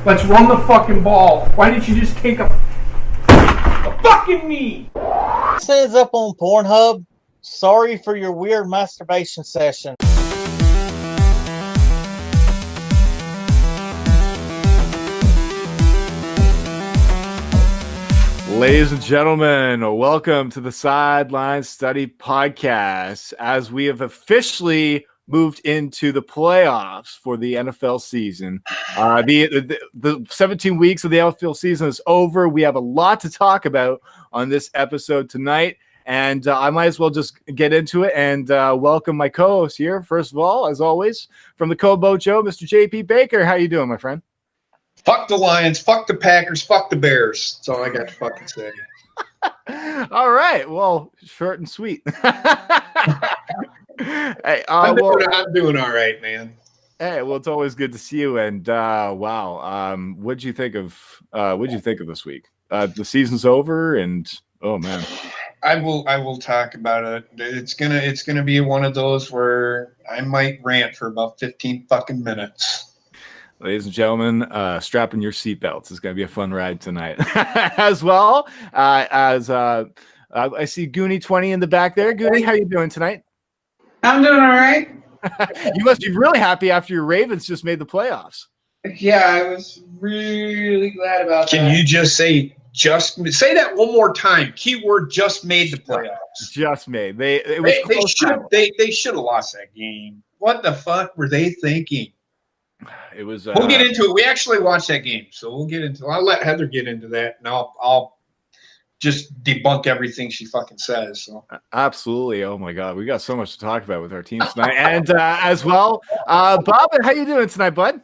Let's run the fucking ball. Why didn't you just take a fucking knee? Says up on Pornhub, sorry for your weird masturbation session. Ladies and gentlemen, welcome to the Sideline Study Podcast as we have officially moved into the playoffs for the NFL season. The 17 weeks of the NFL season is over. We have a lot to talk about on this episode tonight, and I might as well just get into it and welcome my co-host here. First of all, as always, from the Cobo Joe, Mr. JP Baker. How you doing, my friend? Fuck the Lions, fuck the Packers, fuck the Bears. That's all I got to fucking say. All right. Well, short and sweet. Hey, I'm doing all right, man. Hey, well, it's always good to see you. And wow, what'd you think of this week? The season's over, and oh man, I will talk about it. It's gonna be one of those where I might rant for about 15 fucking minutes. Ladies and gentlemen, strap in your seatbelts. It's going to be a fun ride tonight. As well as I see Goonie20 in the back there. Goonie, how you doing tonight? I'm doing all right. You must be really happy after your Ravens just made the playoffs. Yeah, I was really glad about that. Can you just say that one more time? Keyword just made the playoffs. Just made. They should have lost that game. What the fuck were they thinking? It was. We'll get into it. We actually watched that game, so we'll get into. I'll let Heather get into that, and I'll just debunk everything she fucking says. So absolutely. Oh my god, we got so much to talk about with our teams tonight, and as well, Bobbit, how you doing tonight, bud?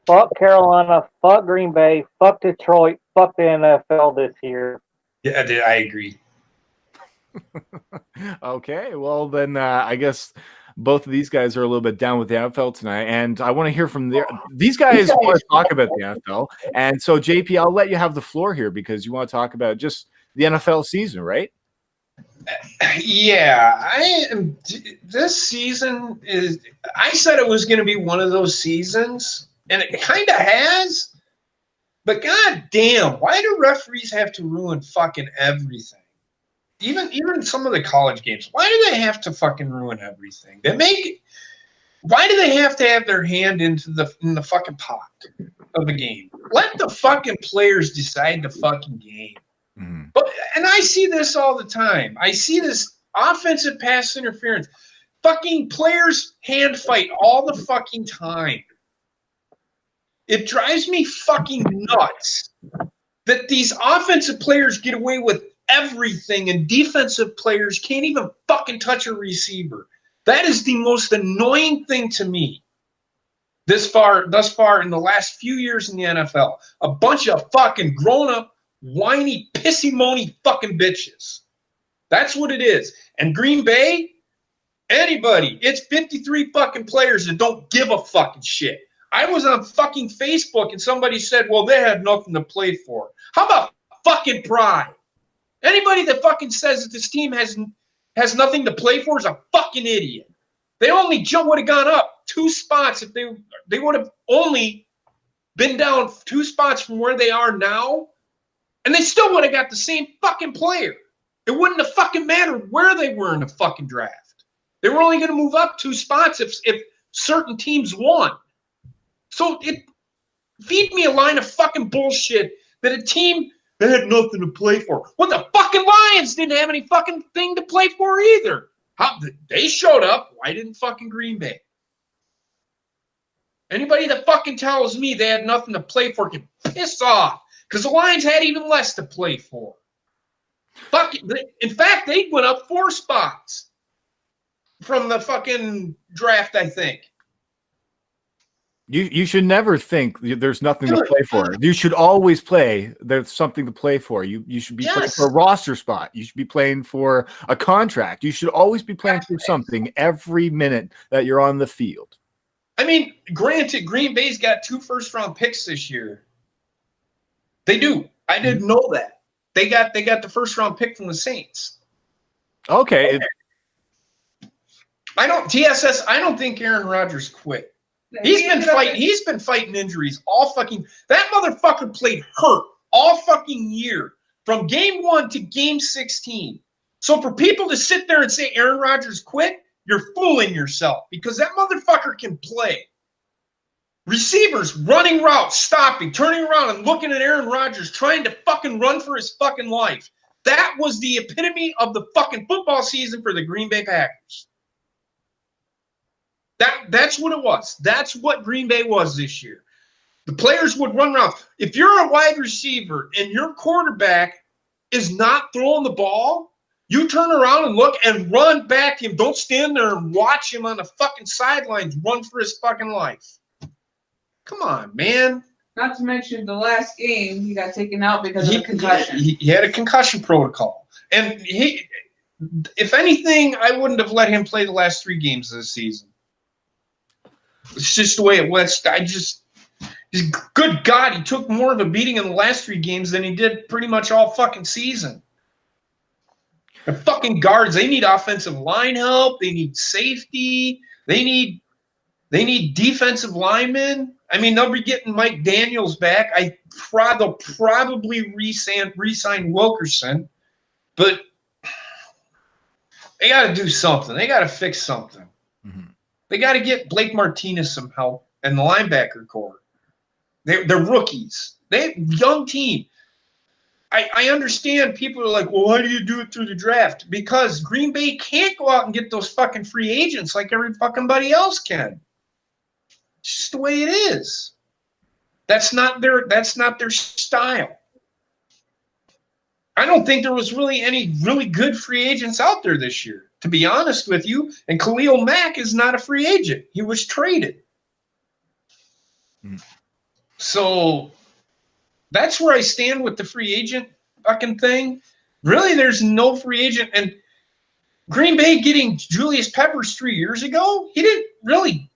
Fuck Carolina, fuck Green Bay, fuck Detroit, fuck the NFL this year. Yeah, I agree. Okay, well then, I guess. Both of these guys are a little bit down with the NFL tonight, and I want to hear from these guys want to talk about the NFL. And so, JP, I'll let you have the floor here because you want to talk about just the NFL season, right? Yeah, this season is. I said it was going to be one of those seasons, and it kind of has. But god damn, why do referees have to ruin fucking everything? Even some of the college games, why do they have to fucking ruin everything? Why do they have to have their hand in the fucking pot of the game? Let the fucking players decide the fucking game. Mm-hmm. And I see this all the time. I see this offensive pass interference. Fucking players hand fight all the fucking time. It drives me fucking nuts that these offensive players get away with everything, and defensive players can't even fucking touch a receiver. That is the most annoying thing to me thus far in the last few years in the NFL. A bunch of fucking grown-up, whiny, pissy-moany fucking bitches. That's what it is. And Green Bay, anybody, it's 53 fucking players that don't give a fucking shit. I was on fucking Facebook and somebody said, well, they had nothing to play for. How about fucking pride? Anybody that fucking says that this team has nothing to play for is a fucking idiot. They only would have gone up 2 spots if they would have only been down 2 spots from where they are now, and they still would have got the same fucking player. It wouldn't have fucking mattered where they were in the fucking draft. They were only going to move up 2 spots if certain teams won. So feed me a line of fucking bullshit that a team that had nothing to play for. Well, the fucking Lions didn't have any fucking thing to play for either. They showed up. Why didn't fucking Green Bay? Anybody that fucking tells me they had nothing to play for can piss off, because the Lions had even less to play for. In fact, they went up 4 spots from the fucking draft, I think. You should never think there's nothing to play for. You should always play. There's something to play for. You should be playing for a roster spot. You should be playing for a contract. You should always be playing for something every minute that you're on the field. I mean, granted, Green Bay's got 2 first-round picks this year. They do. I didn't know that. They got the first-round pick from the Saints. Okay. I don't think Aaron Rodgers quit. He's been fighting injuries all fucking. That motherfucker played hurt all fucking year from game 1 to game 16. So for people to sit there and say Aaron Rodgers quit, you're fooling yourself because that motherfucker can play. Receivers running routes, stopping, turning around and looking at Aaron Rodgers trying to fucking run for his fucking life. That was the epitome of the fucking football season for the Green Bay Packers. That's what it was. That's what Green Bay was this year. The players would run around. If you're a wide receiver and your quarterback is not throwing the ball, you turn around and look and run back to him. Don't stand there and watch him on the fucking sidelines run for his fucking life. Come on, man. Not to mention the last game, he got taken out because of a concussion. He had a concussion protocol. And if anything, I wouldn't have let him play the last 3 games of the season. It's just the way it was. Good God, he took more of a beating in the last 3 games than he did pretty much all fucking season. The fucking guards, they need offensive line help. They need safety. They need defensive linemen. I mean, they'll be getting Mike Daniels back. They'll probably re-sign Wilkerson. But they got to do something. They got to fix something. Mm-hmm. They got to get Blake Martinez some help and the linebacker core. They're rookies. They young team. I understand people are like, well, why do you do it through the draft? Because Green Bay can't go out and get those fucking free agents like every fucking buddy else can. It's just the way it is. That's not their style. I don't think there was really any really good free agents out there this year, to be honest with you. And Khalil Mack is not a free agent. He was traded. So that's where I stand with the free agent fucking thing. Really, there's no free agent. And Green Bay getting Julius Peppers 3 years ago, he didn't really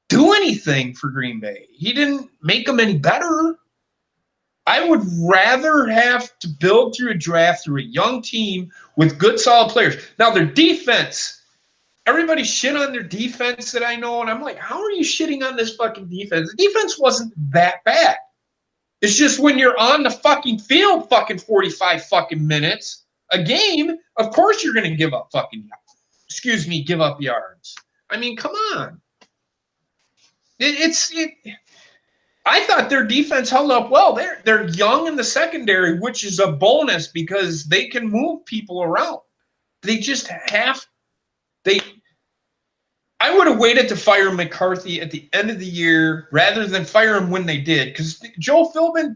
do anything for Green Bay. He didn't make them any better. I would rather have to build through a draft through a young team with good, solid players. Now, their defense, everybody shit on their defense that I know, and I'm like, how are you shitting on this fucking defense? The defense wasn't that bad. It's just when you're on the fucking field fucking 45 fucking minutes a game, of course you're going to give up yards. I mean, come on. I thought their defense held up well. They're young in the secondary, which is a bonus because they can move people around. They just I would have waited to fire McCarthy at the end of the year rather than fire him when they did. Because Joe Philbin,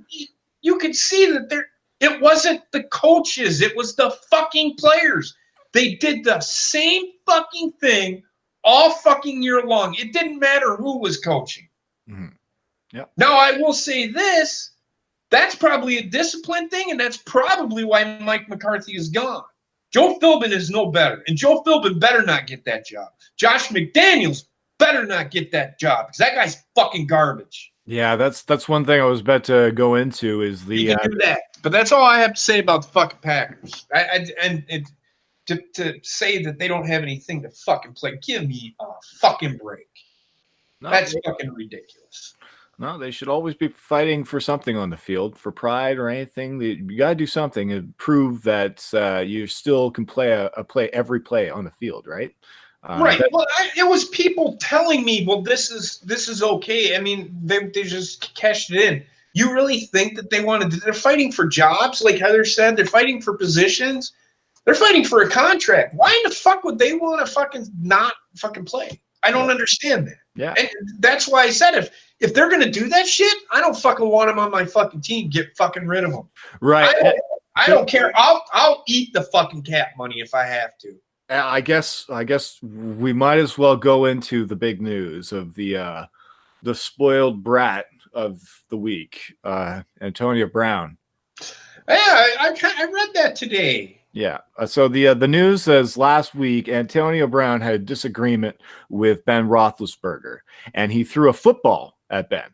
you could see that it wasn't the coaches. It was the fucking players. They did the same fucking thing all fucking year long. It didn't matter who was coaching. Mm-hmm. Yep. Now, I will say this. That's probably a discipline thing, and that's probably why Mike McCarthy is gone. Joe Philbin is no better, and Joe Philbin better not get that job. Josh McDaniels better not get that job because that guy's fucking garbage. Yeah, that's one thing I was about to go into is the. You can do that, but that's all I have to say about the fucking Packers. To say that they don't have anything to fucking play, give me a fucking break. No, that's fucking ridiculous. No, they should always be fighting for something on the field, for pride or anything. You got to do something and prove that you still can play every play on the field, right? Right. Well, it was people telling me, well, this is okay. I mean, they just cashed it in. You really think that they're fighting for jobs, like Heather said? They're fighting for positions. They're fighting for a contract. Why in the fuck would they want to fucking not fucking play? I don't understand that. Yeah. And that's why I said if they're going to do that shit, I don't fucking want them on my fucking team. Get fucking rid of them. Right. I don't care. I'll eat the fucking cap money if I have to. I guess we might as well go into the big news of the spoiled brat of the week, Antonio Brown. Yeah, I read that today. Yeah. So the news says last week Antonio Brown had a disagreement with Ben Roethlisberger, and he threw a football at Ben.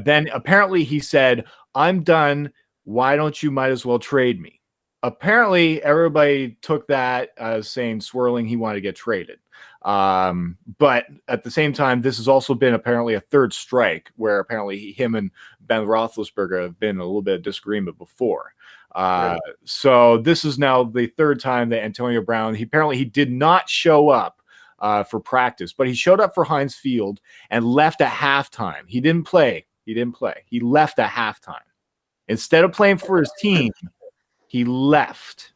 Then apparently he said, "I'm done. Why don't you might as well trade me?" Apparently everybody took that as saying swirling he wanted to get traded. But at the same time, this has also been apparently a third strike where apparently him and Ben Roethlisberger have been in a little bit of disagreement before. So this is now the third time that Antonio Brown, he did not show up for practice, but he showed up for Heinz Field and left at halftime. He didn't play. He left at halftime. Instead of playing for his team, he left.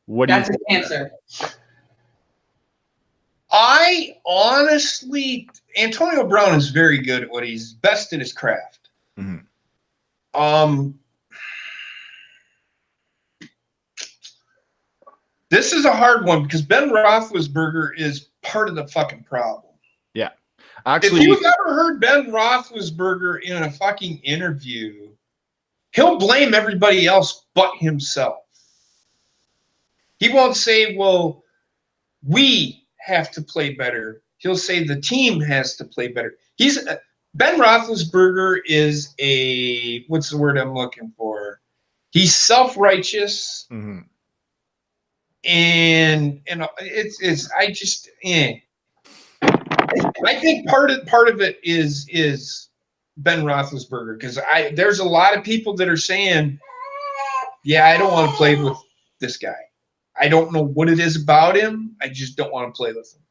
That's an answer. I honestly, Antonio Brown is very good at what he's best at his craft. Mm-hmm. This is a hard one because Ben Roethlisberger is part of the fucking problem. Yeah. Actually, if you've ever heard Ben Roethlisberger in a fucking interview, he'll blame everybody else but himself. He won't say, well, we have to play better. He'll say the team has to play better. Ben Roethlisberger is what's the word I'm looking for? He's self-righteous. Mm-hmm. And I think part of it is Ben Roethlisberger, because there's a lot of people that are saying, yeah, I don't want to play with this guy. I don't know what it is about him. I just don't want to play with him.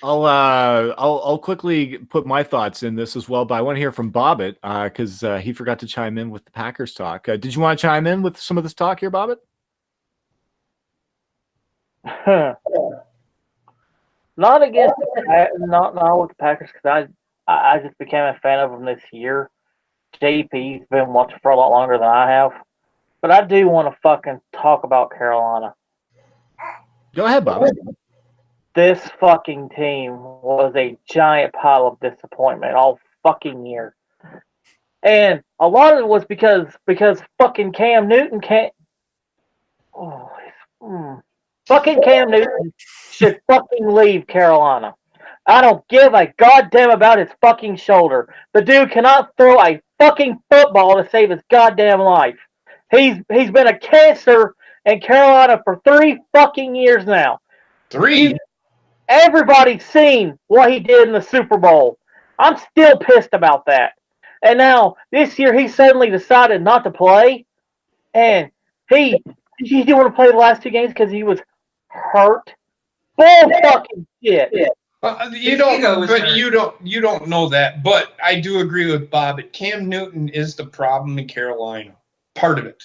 I'll quickly put my thoughts in this as well, but I want to hear from Bobbit because he forgot to chime in with the Packers talk. Did you want to chime in with some of this talk here, Bobbit? Not against, not with the Packers, because I just became a fan of them this year. JP's been watching for a lot longer than I have, but I do want to fucking talk about Carolina. Go ahead, Bobbit. This fucking team was a giant pile of disappointment all fucking year, and a lot of it was because fucking Cam Newton can't. Fucking Cam Newton should fucking leave Carolina. I don't give a goddamn about his fucking shoulder. The dude cannot throw a fucking football to save his goddamn life. He's been a cancer in Carolina for 3 fucking years now. 3? Everybody's seen what he did in the Super Bowl. I'm still pissed about that. And now, this year, he suddenly decided not to play. And he didn't want to play the last 2 games because he was hurt. Bull fucking shit. You don't know that, but I do agree with Bob. Cam Newton is the problem in Carolina. Part of it.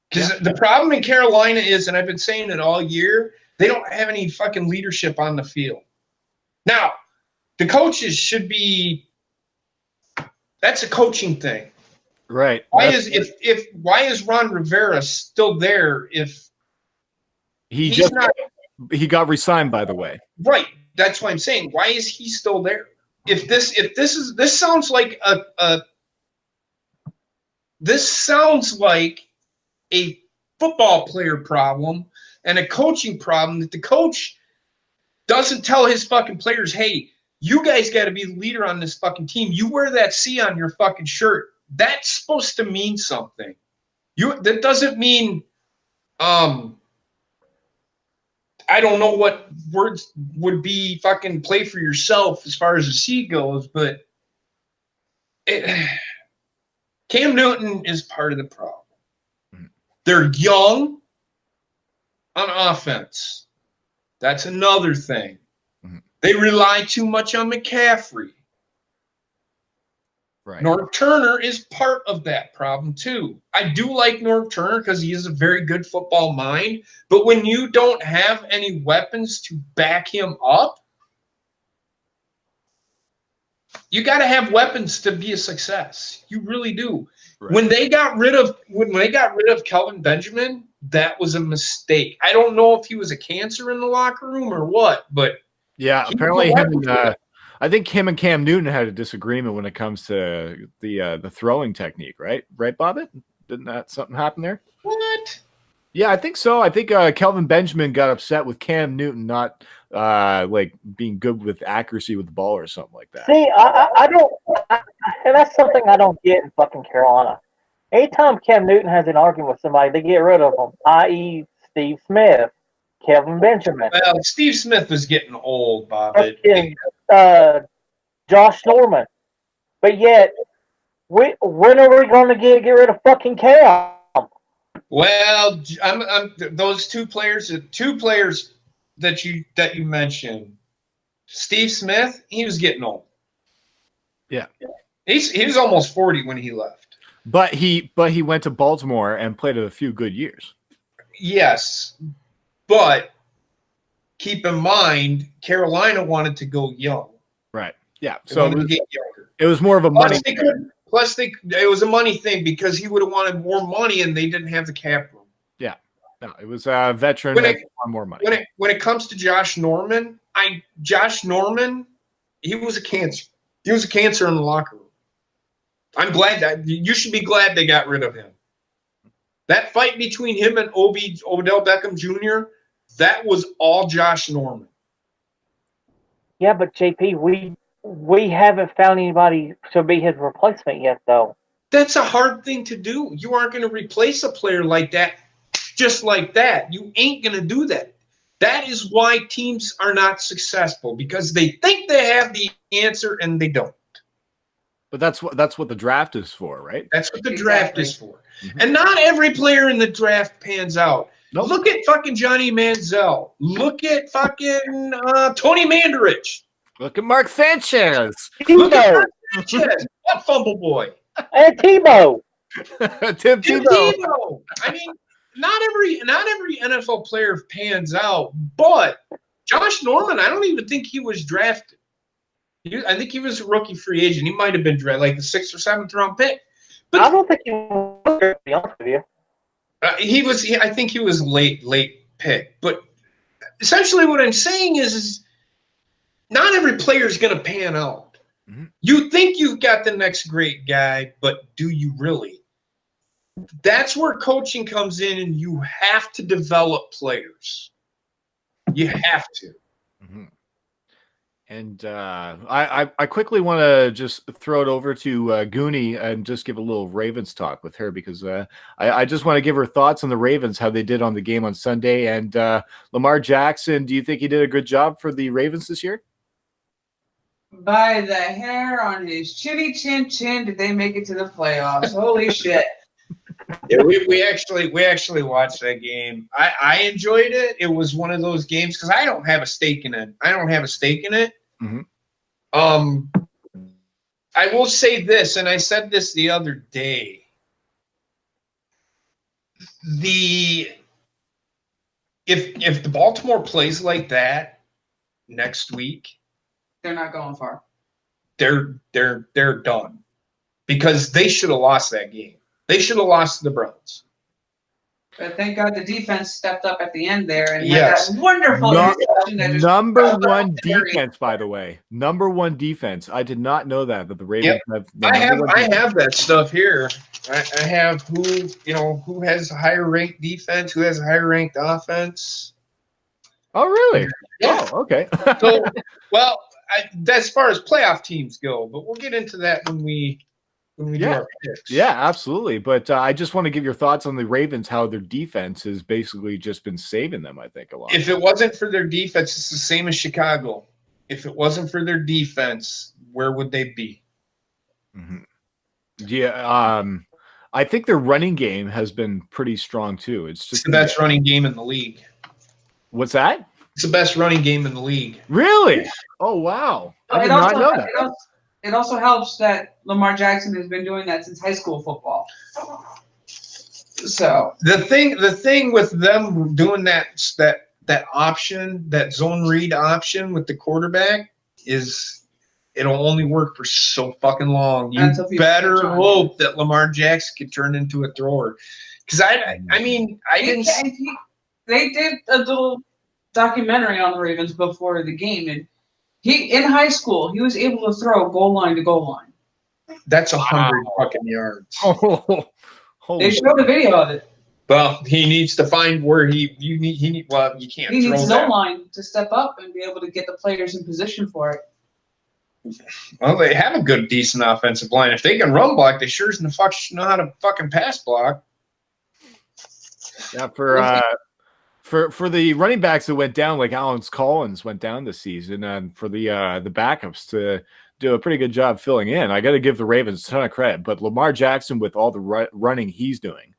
Because the problem in Carolina is, and I've been saying it all year, they don't have any fucking leadership on the field. Now, the coaches should be. That's a coaching thing, right? Why is Ron Rivera still there if he got re-signed, by the way? Right. That's what I'm saying. Why is he still there? This sounds like a football player problem and a coaching problem, that the coach doesn't tell his fucking players, hey, you guys got to be the leader on this fucking team. You wear that C on your fucking shirt. That's supposed to mean something. That doesn't mean, I don't know what words would be fucking play for yourself as far as the C goes, but Cam Newton is part of the problem. They're young on offense. That's another thing. They rely too much on McCaffrey. Right. Norv Turner is part of that problem too. I do like Norv Turner because he has a very good football mind, but when you don't have any weapons to back him up, you got to have weapons to be a success. You really do. Right. When they got rid of Kelvin Benjamin, that was a mistake. I don't know if he was a cancer in the locker room or what, but yeah, apparently I think him and Cam Newton had a disagreement when it comes to the throwing technique, right? Right, Bobbit? Didn't that something happen there? What? Yeah, I think so. I think Kelvin Benjamin got upset with Cam Newton not like being good with accuracy with the ball or something like that. See, I don't, and that's something I don't get in fucking Carolina. Anytime Cam Newton has an argument with somebody, they get rid of him, i.e. Steve Smith. Kevin Benjamin. Well, Steve Smith was getting old, Bobbit. Fucking, Josh Norman. But yet, when are we going to get rid of fucking Cam? Well, I'm those two players that you mentioned. Steve Smith, he was getting old. Yeah. He was almost 40 when he left. But he went to Baltimore and played a few good years. Yes. But keep in mind, Carolina wanted to go young. Right. Yeah. They So wanted to get younger. it was more of a money. It was a money thing because he would have wanted more money and they didn't have the cap room. Yeah. No, it was a veteran that wanted more money. When it comes to Josh Norman, he was a cancer. He was a cancer in the locker room. I'm glad that you should be glad they got rid of him. That fight between him and Odell Beckham Jr., that was all Josh Norman. Yeah, but JP, we haven't found anybody to be his replacement yet, though. That's a hard thing to do. You aren't going to replace a player like that just like that. You ain't going to do that. That is why teams are not successful, because they think they have the answer and they don't. But that's what the draft is for, right? That's what the draft is for. Mm-hmm. And not every player in the draft pans out. Nope. Look at fucking Johnny Manziel. Look at fucking Tony Mandarich. Look at Mark Sanchez. Look at Mark Sanchez. What fumble boy? And Tebow. Tim Tebow. I mean, not every NFL player pans out, but Josh Norman, I don't even think he was drafted. I think he was a rookie free agent. He might have been drafted like the 6th or 7th round pick. But I don't think he was, to be honest with you. I think he was late pick. But essentially what I'm saying is not every player is going to pan out. Mm-hmm. You think you've got the next great guy, but do you really? That's where coaching comes in, and you have to develop players. You have to. Mm-hmm. And I quickly want to just throw it over to Goonie and just give a little Ravens talk with her, because I just want to give her thoughts on the Ravens, how they did on the game on Sunday. And Lamar Jackson, do you think he did a good job for the Ravens this year? By the hair on his chinny chin did they make it to the playoffs? Holy shit. Yeah, we actually watched that game. I enjoyed it. It was one of those games because I don't have a stake in it. Mm-hmm. I will say this, and I said this the other day. If the Baltimore plays like that next week, they're not going far. They're done, because they should have lost that game. They should have lost to the Browns. But thank God the defense stepped up at the end there and yes. had that wonderful number one defense, by the way. Number one defense. I did not know that the Ravens have. I have that stuff here. I have who has a higher ranked defense, who has a higher ranked offense. Oh, really? Yeah. Oh, okay. So, well, as far as playoff teams go, but we'll get into that when we do our picks. Yeah, absolutely. But I just want to give your thoughts on the Ravens, how their defense has basically just been saving them, I think, a lot. If it wasn't for their defense, it's the same as Chicago. If it wasn't for their defense, where would they be? Mm-hmm. Yeah, I think their running game has been pretty strong, too. It's the best running game in the league. What's that? It's the best running game in the league. Really? Oh, wow. I did not know that. It also helps that Lamar Jackson has been doing that since high school football. So the thing with them doing that option, that zone read option with the quarterback, is it'll only work for so fucking long. You better hope that Lamar Jackson can turn into a thrower. Because they did a little documentary on the Ravens before the game, and in high school, he was able to throw goal line to goal line. That's 100 fucking yards. They showed a video of it. Well, he needs to find where you can't. He needs no line to step up and be able to get the players in position for it. Well, they have a good, decent offensive line. If they can run block, they sure as the fuck know how to fucking pass block. Yeah, For the running backs that went down, like Alex Collins went down this season, and for the backups to do a pretty good job filling in, I got to give the Ravens a ton of credit. But Lamar Jackson, with all the running he's doing,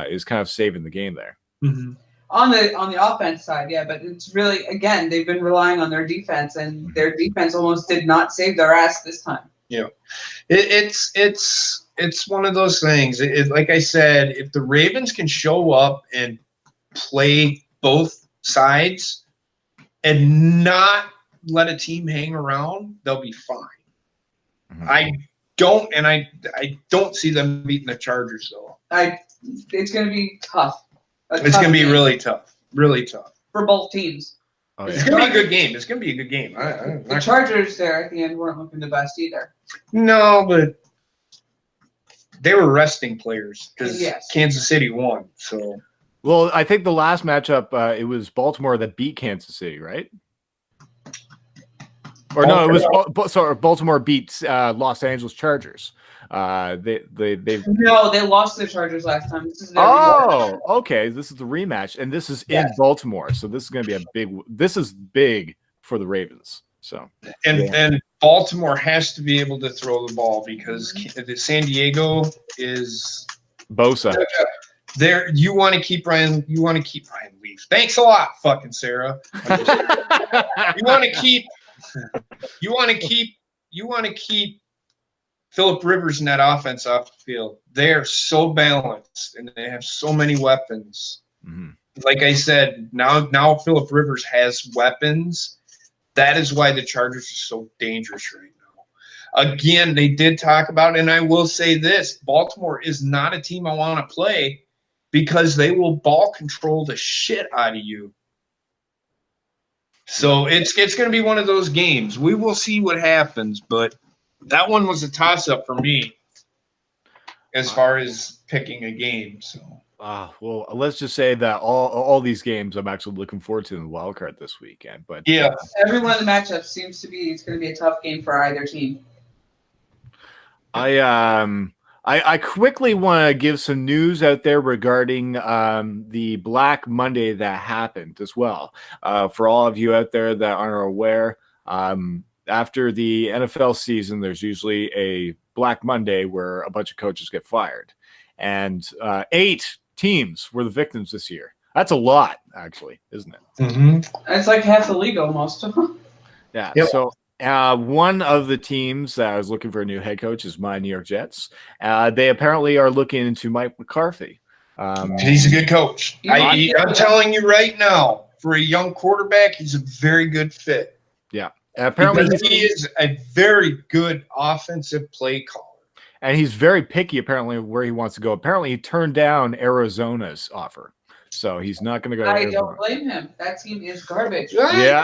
is kind of saving the game there. Mm-hmm. On the offense side, yeah, but it's really, again, they've been relying on their defense, and their defense almost did not save their ass this time. Yeah, it's one of those things. Like I said, if the Ravens can show up and play both sides and not let a team hang around, they'll be fine. Mm-hmm. I don't see them beating the Chargers though. It's going to be tough. It's going to be really tough for both teams. Oh, yeah. It's going to be a good game. It's going to be a good game. The Chargers there at the end weren't looking the best either. No, but they were resting players because Kansas City won. So, well, I think the last matchup it was Baltimore that beat Kansas City, right? Or no, it was Baltimore beat Los Angeles Chargers. They lost the Chargers last time. This is rematch. Okay. This is the rematch, and this is in Baltimore, so this is going to be This is big for the Ravens. So and Baltimore has to be able to throw the ball because San Diego is Bosa. There, you want to keep Ryan Leaf. Thanks a lot, fucking Sarah. You want to keep Phillip Rivers in that offense off the field. They're so balanced and they have so many weapons. Mm-hmm. Like I said, now Phillip Rivers has weapons. That is why the Chargers are so dangerous right now. Again, they did talk about, and I will say this, Baltimore is not a team I want to play because they will ball control the shit out of you. So it's going to be one of those games. We will see what happens, but that one was a toss-up for me as far as picking a game. So, well, let's just say that all these games I'm actually looking forward to in the wild card this weekend. But yeah, every one of the matchups seems to be it's going to be a tough game for either team. I quickly want to give some news out there regarding the Black Monday that happened as well. For all of you out there that aren't aware, after the NFL season, there's usually a Black Monday where a bunch of coaches get fired. And 8 teams were the victims this year. That's a lot, actually, isn't it? Mm-hmm. It's like half the league almost. Yeah, yep. So one of the teams that I was looking for a new head coach is my New York Jets. They apparently are looking into Mike McCarthy. He's a good coach. I'm telling you right now, for a young quarterback, he's a very good fit. Yeah. Apparently he is a very good offensive play caller. And he's very picky, apparently, where he wants to go. Apparently, he turned down Arizona's offer. So he's not going to go to Arizona. Don't blame him. That team is garbage. Yeah.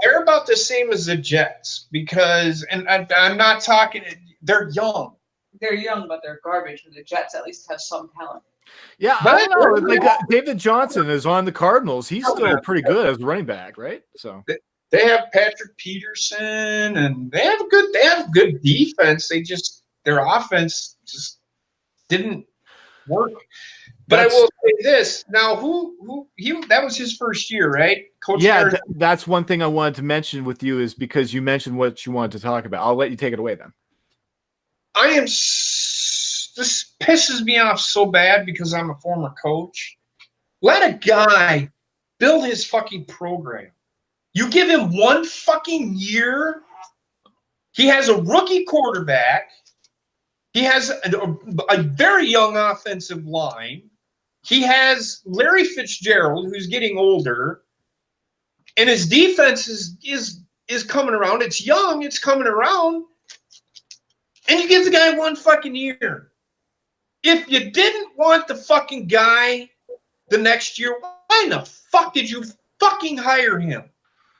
They're about the same as the Jets because, and I'm not talking, they're young. They're young, but they're garbage. And the Jets at least have some talent. Yeah, I don't know. Like, David Johnson is on the Cardinals. He's still pretty good as a running back, right? So they have Patrick Peterson, and they have good defense. Their offense just didn't work. But I will say this now: that was his first year, right? Coach. Yeah, that's one thing I wanted to mention with you is because you mentioned what you wanted to talk about. I'll let you take it away then. This pisses me off so bad because I'm a former coach. Let a guy build his fucking program. You give him one fucking year. He has a rookie quarterback. He has a very young offensive line. He has Larry Fitzgerald, who's getting older, and his defense is coming around. It's young. It's coming around. And you give the guy one fucking year. If you didn't want the fucking guy the next year, why in the fuck did you fucking hire him?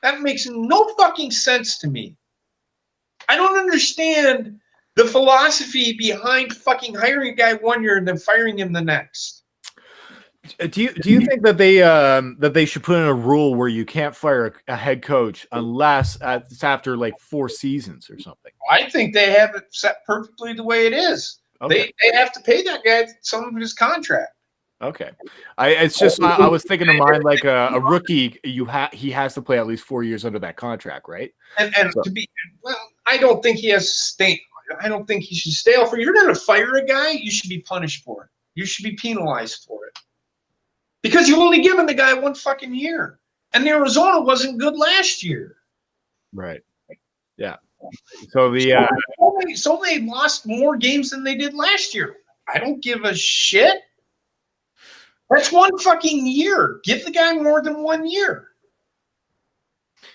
That makes no fucking sense to me. I don't understand the philosophy behind fucking hiring a guy 1 year and then firing him the next. Do you think that they should put in a rule where you can't fire a head coach unless it's after like 4 seasons or something? I think they have it set perfectly the way it is. Okay. They have to pay that guy some of his contract. Okay, it's just I was thinking of mine like a rookie. He has to play at least 4 years under that contract, right? And to be I don't think he has to stay. I don't think he should stay. If you're going to fire a guy, you should be punished for it. You should be penalized for it because you've only given the guy 1 fucking year, and Arizona wasn't good last year. Right. Yeah. So so they lost more games than they did last year. I don't give a shit. That's 1 fucking year. Give the guy more than 1 year.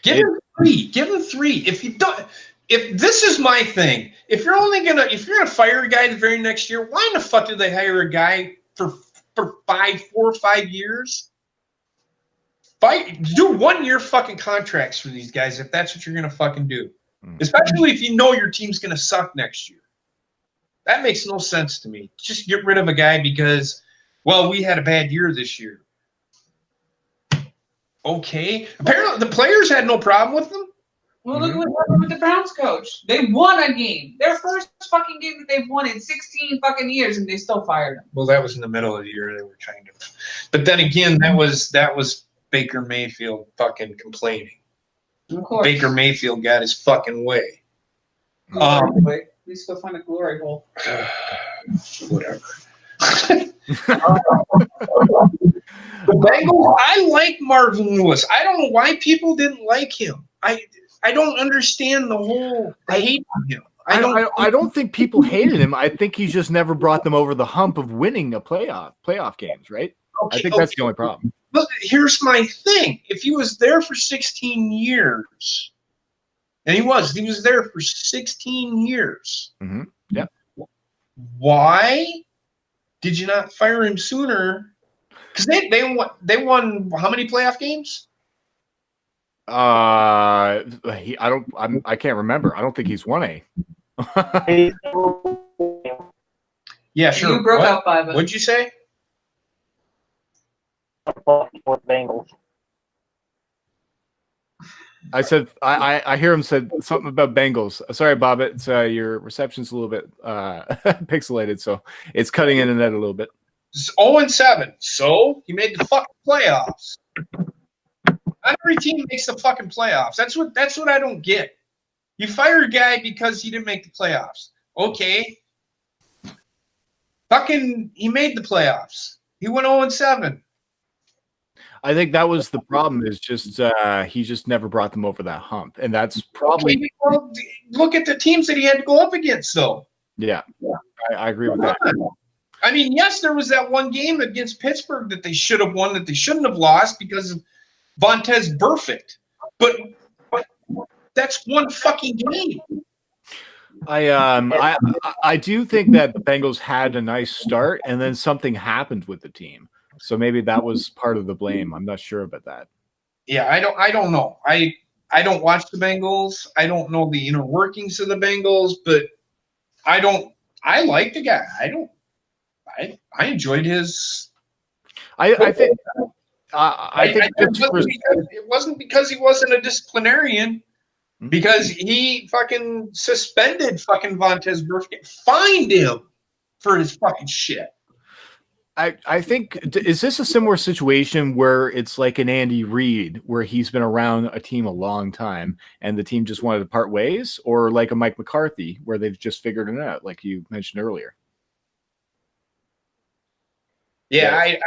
Give him 3. Give him 3. If you don't, if this is my thing, if you're gonna fire a guy the very next year, why in the fuck did they hire a guy for 4 or 5 years? Do 1 year fucking contracts for these guys if that's what you're gonna fucking do. Especially if you know your team's gonna suck next year. That makes no sense to me. Just get rid of a guy because, well, we had a bad year this year. Okay. Apparently the players had no problem with them. Well, look what happened with the Browns coach. They won a game. Their first fucking game that they've won in 16 fucking years, and they still fired him. Well, that was in the middle of the year. They were kind of. But then again, that was Baker Mayfield fucking complaining. Of course. Baker Mayfield got his fucking way. Please go find a glory hole. Whatever. The Bengals, I like Marvin Lewis. I don't know why people didn't like him. I don't understand the whole hate on him. I don't think people hated him. I think he just never brought them over the hump of winning a playoff games, right? Okay, I think that's the only problem. But here's my thing. If he was there for 16 years, and he was there for 16 years. Mm-hmm. Yeah. Why did you not fire him sooner? Because they won how many playoff games? I can't remember. I don't think he's won a. Yeah, sure. You broke out 5. What'd you say? With Bengals. I said I hear him said something about Bengals. Sorry, Bobbit. It's, your reception's a little bit pixelated, so it's cutting in and out a little bit. 0-7. So he made the fucking playoffs. Not every team makes the fucking playoffs. That's what I don't get. You fire a guy because he didn't make the playoffs. Okay. Fucking he made the playoffs. He went 0-7. I think that was the problem. Is just he just never brought them over that hump, and that's probably. Okay, well, look at the teams that he had to go up against, though. Yeah. I agree with that. I mean, yes, there was that one game against Pittsburgh that they should have won, that they shouldn't have lost because of Vontez Burfict. But that's one fucking game. I do think that the Bengals had a nice start, and then something happened with the team. So maybe that was part of the blame. I'm not sure about that. Yeah, I don't know. I don't watch the Bengals. I don't know the inner workings of the Bengals, but I like the guy. I enjoyed his. I think it wasn't because he wasn't a disciplinarian, because he fucking suspended fucking Vontez Burfict, fined him for his fucking shit. I think, is this a similar situation where it's like an Andy Reid, where he's been around a team a long time and the team just wanted to part ways, or like a Mike McCarthy where they've just figured it out, like you mentioned earlier? Yeah, I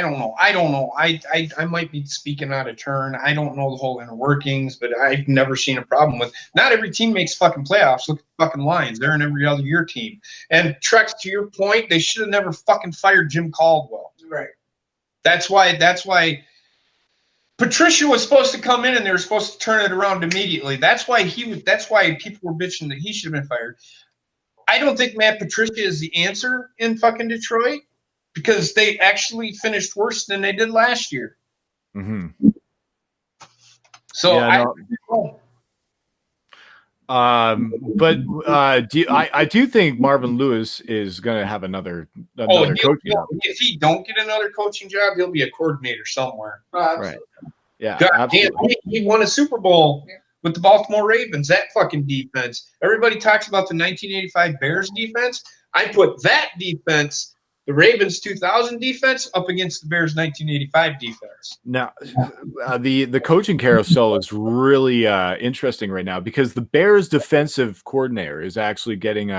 don't know. I don't know. I might be speaking out of turn. I don't know the whole inner workings, but I've never seen a problem with. Not every team makes fucking playoffs. Look at the fucking Lions. They're an every other year team. And Trex, to your point, they should have never fucking fired Jim Caldwell. Right. That's why Patricia was supposed to come in and they were supposed to turn it around immediately. That's why people were bitching that he should have been fired. I don't think Matt Patricia is the answer in fucking Detroit, because they actually finished worse than they did last year. Mm-hmm. So yeah, I don't know. I do think Marvin Lewis is going to have another coaching job. If he don't get another coaching job, he'll be a coordinator somewhere. Right. Yeah. God damn, he won a Super Bowl with the Baltimore Ravens. That fucking defense. Everybody talks about the 1985 Bears defense. I put that defense the Ravens 2000 defense up against the Bears 1985 defense. Now, the coaching carousel is really interesting right now because the Bears defensive coordinator is actually getting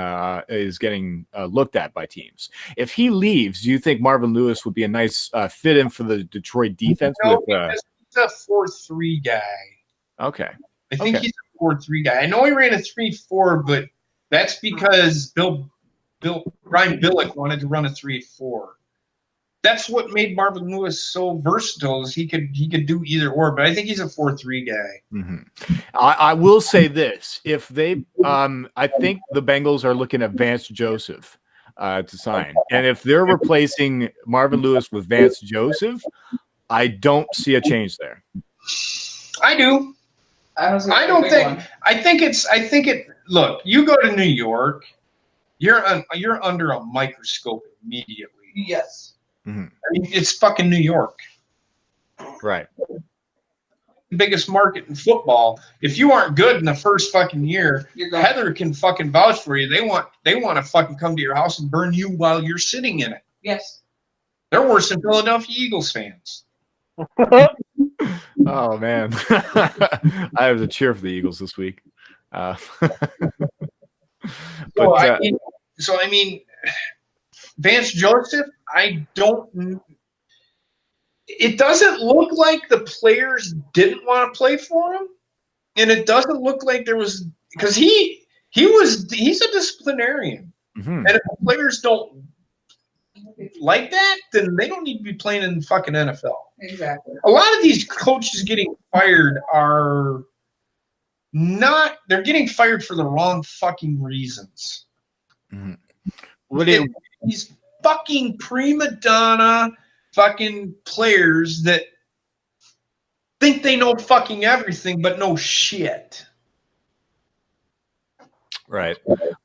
looked at by teams. If he leaves, do you think Marvin Lewis would be a nice fit in for the Detroit defense? No, because he's a 4-3 guy. Okay. I think he's a 4-3 guy. I know he ran a 3-4, but that's because Brian Billick wanted to run a 3-4. That's what made Marvin Lewis so versatile is he could do either or, but I think he's a 4-3 guy. Mm-hmm. I will say this. If they I think the Bengals are looking at Vance Joseph to sign. And if they're replacing Marvin Lewis with Vance Joseph, I don't see a change there. I do. I think it look, you go to New York, you're under a microscope immediately. Yes. Mm-hmm. I mean, it's fucking New York. Right. Biggest market in football. If you aren't good in the first fucking year, Heather can fucking vouch for you. They want to fucking come to your house and burn you while you're sitting in it. Yes. They're worse than Philadelphia Eagles fans. Oh man. I have to cheer for the Eagles this week. I mean, Vance Joseph, it doesn't look like the players didn't want to play for him, and it doesn't look like there was because he's a disciplinarian, and if the players don't like that, then they don't need to be playing in the fucking NFL. Exactly. A lot of these coaches getting fired they're getting fired for the wrong fucking reasons. Mm-hmm. These fucking prima donna fucking players that think they know fucking everything but know shit. Right.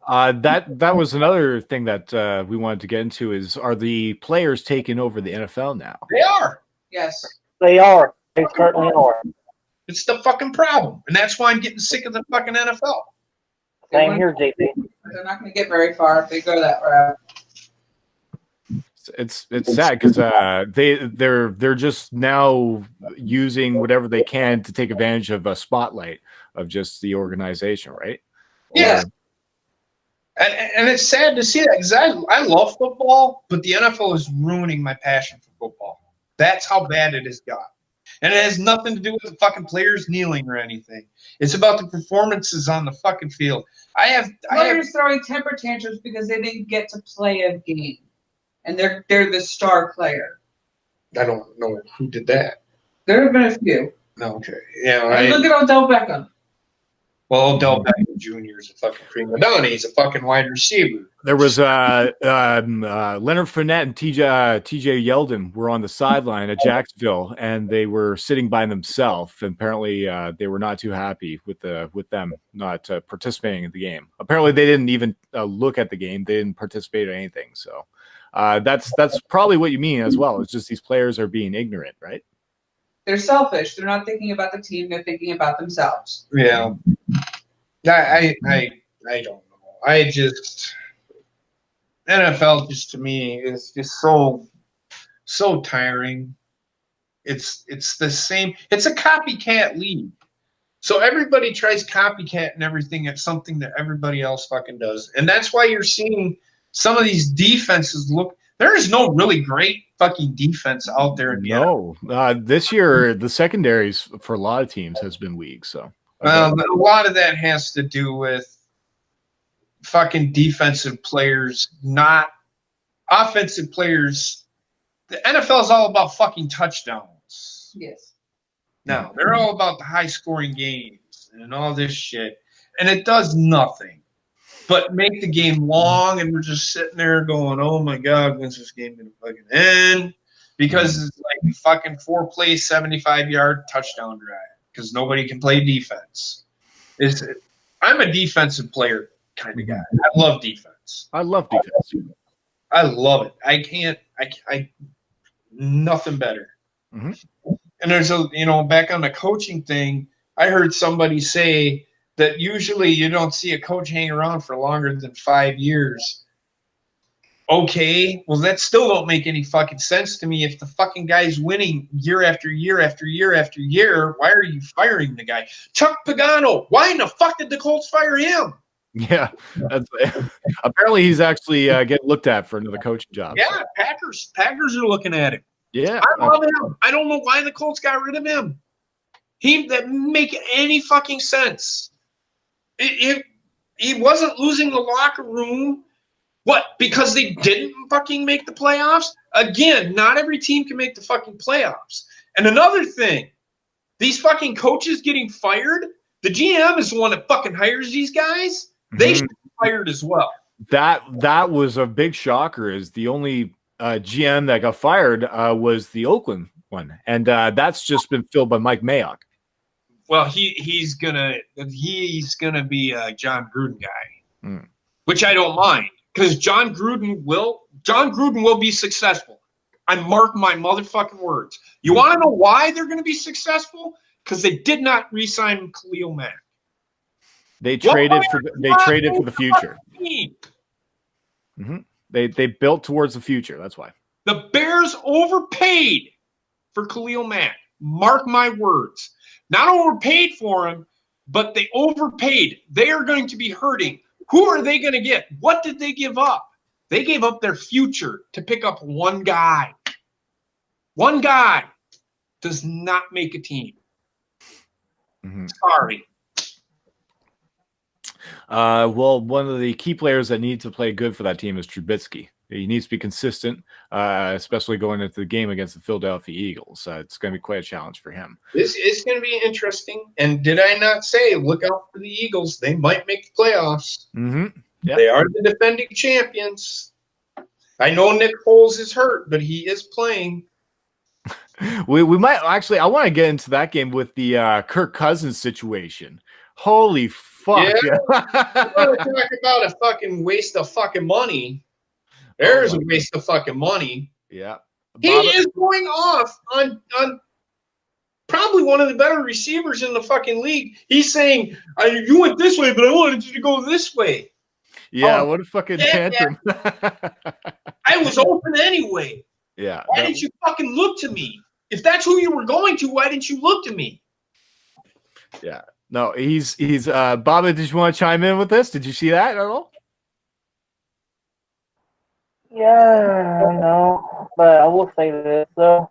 That was another thing that we wanted to get into is, are the players taking over the NFL now? They are. Yes. They are. They certainly are. It's the fucking problem. And that's why I'm getting sick of the fucking NFL. Same here, JP. They're not going to get very far if they go that route. It's sad because they're just now using whatever they can to take advantage of a spotlight of just the organization, right? Yes. And it's sad to see that because I love football, but the NFL is ruining my passion for football. That's how bad it has got. And it has nothing to do with the fucking players kneeling or anything. It's about the performances on the fucking field. Players throwing temper tantrums because they didn't get to play a game. And they're the star player. I don't know who did that. There have been a few. No, okay. Yeah, and look at Odell Beckham. Well, Odell Beckham Jr. is a fucking prima donna. He's a fucking wide receiver. There was Leonard Fournette and TJ Yeldon were on the sideline at Jacksonville, and they were sitting by themselves. And apparently, they were not too happy with them not participating in the game. Apparently, they didn't even look at the game. They didn't participate in anything. So that's probably what you mean as well. It's just these players are being ignorant, right? They're selfish. They're not thinking about the team. They're thinking about themselves. Yeah. I don't know. NFL just to me is just so tiring. It's the same. It's a copycat league. So everybody tries copycat and everything at something that everybody else fucking does. And that's why you're seeing some of these defenses look. There is no really great fucking defense out there. No. This year, the secondaries for a lot of teams has been weak. So. But a lot of that has to do with fucking defensive players, not offensive players. The NFL is all about fucking touchdowns. Yes. No, they're all about the high-scoring games and all this shit. And it does nothing but make the game long, and we're just sitting there going, oh, my God, when's this game going to fucking end? Because it's like fucking 4-play, 75-yard touchdown drive. Because nobody can play defense. I'm a defensive player kind of guy. I love defense. I love defense. I love it. I nothing better. Mm-hmm. And there's back on the coaching thing, I heard somebody say that usually you don't see a coach hang around for longer than 5 years. Okay, well, that still don't make any fucking sense to me. If the fucking guy's winning year after year after year after year, why are you firing the guy? Chuck Pagano, why in the fuck did the Colts fire him? Yeah, apparently he's actually getting looked at for another coaching job. Yeah, so. Packers are looking at him. Yeah, I love him. I don't know why the Colts got rid of him. That didn't make any fucking sense. He wasn't losing the locker room. What? Because they didn't fucking make the playoffs? Again, not every team can make the fucking playoffs. And another thing, these fucking coaches getting fired, the GM is the one that fucking hires these guys. They should be fired as well. That was a big shocker. Is the only GM that got fired was the Oakland one, and that's just been filled by Mike Mayock. Well, he's gonna be a John Gruden guy, which I don't mind. Because John Gruden will be successful. I mark my motherfucking words. You want to know why they're going to be successful? Because they did not re-sign Khalil Mack. They traded for the future. They built towards the future. That's why the Bears overpaid for Khalil Mack. Mark my words. Not overpaid for him, but they overpaid. They are going to be hurting. Who are they going to get? What did they give up? They gave up their future to pick up one guy. One guy does not make a team. Sorry. Well, one of the key players that need to play good for that team is Trubisky. He needs to be consistent, especially going into the game against the Philadelphia Eagles. It's going to be quite a challenge for him. It's going to be interesting. And did I not say, look out for the Eagles? They might make the playoffs. Yep. They are the defending champions. I know Nick Foles is hurt, but he is playing. We might actually. I want to get into that game with the Kirk Cousins situation. Holy fuck! Yeah. You want to talk about a fucking waste of fucking money? There's a waste of fucking money. Yeah. He is going off on probably one of the better receivers in the fucking league. He's saying, you went this way, but I wanted you to go this way. Yeah, what a fucking tantrum. I was open anyway. Yeah. Why didn't you fucking look to me? If that's who you were going to, why didn't you look to me? Yeah. No, he's Bobbit, did you want to chime in with this? Did you see that at all? Yeah, no, but I will say this though.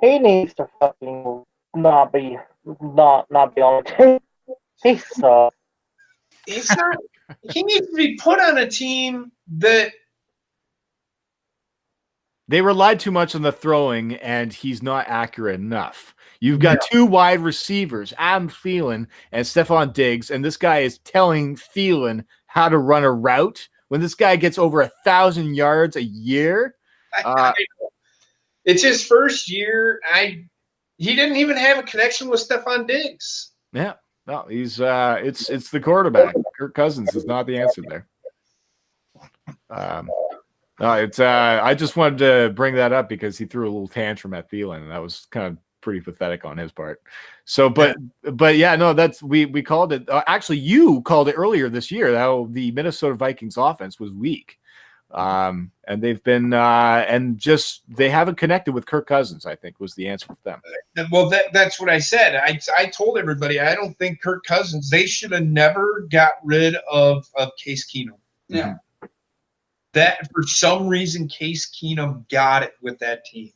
He needs to fucking not be on the team. He sucks. He's not. He needs to be put on a team that they relied too much on the throwing, and he's not accurate enough. You've got two wide receivers, Adam Thielen and Stephon Diggs, and this guy is telling Thielen how to run a route. When this guy gets over 1,000 yards a year, it's his first year. He didn't even have a connection with Stephon Diggs. Yeah, no, he's it's the quarterback. Kirk Cousins is not the answer there. No, it's I just wanted to bring that up because he threw a little tantrum at Thielen, and that was kind of pretty pathetic on his part. So, but yeah, no, that's we called it. Actually, you called it earlier this year how the Minnesota Vikings offense was weak, and they've been and just they haven't connected with Kirk Cousins. I think was the answer for them. Well, that's what I said. I told everybody I don't think Kirk Cousins. They should have never got rid of Case Keenum. Yeah. That for some reason Case Keenum got it with that team.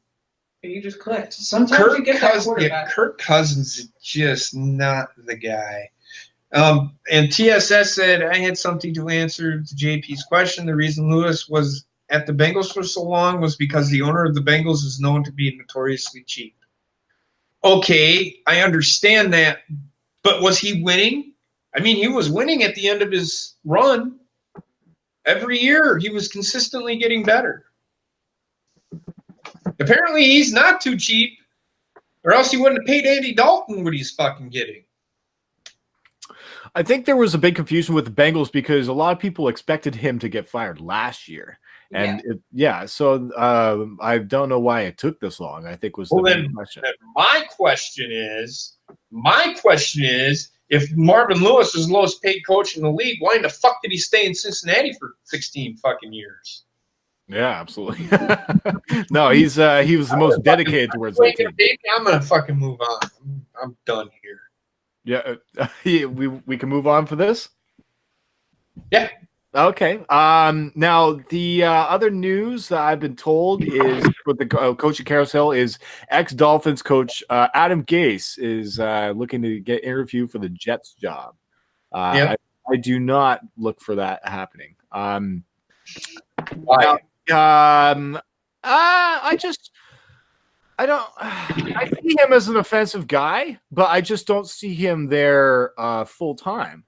You just clicked. Sometimes you get that quarterback. Yeah, Kirk Cousins is just not the guy. And TSS said, I had something to answer to JP's question. The reason Lewis was at the Bengals for so long was because the owner of the Bengals is known to be notoriously cheap. Okay, I understand that. But was he winning? I mean, he was winning at the end of his run. Every year, he was consistently getting better. Apparently, he's not too cheap, or else he wouldn't have paid Andy Dalton what he's fucking getting. I think there was a big confusion with the Bengals because a lot of people expected him to get fired last year. And so I don't know why it took this long, I think was the main question. My question is, If Marvin Lewis is the lowest paid coach in the league, why in the fuck did he stay in Cincinnati for 16 fucking years? Yeah, absolutely. No, he was the most dedicated towards that team. I'm gonna fucking move on. I'm done here. Yeah, we can move on for this. Yeah. Okay. Now the other news that I've been told is with the coaching carousel is ex-Dolphins coach Adam Gase is looking to get interviewed for the Jets job. I do not look for that happening. Why? I see him as an offensive guy, but I just don't see him there full time.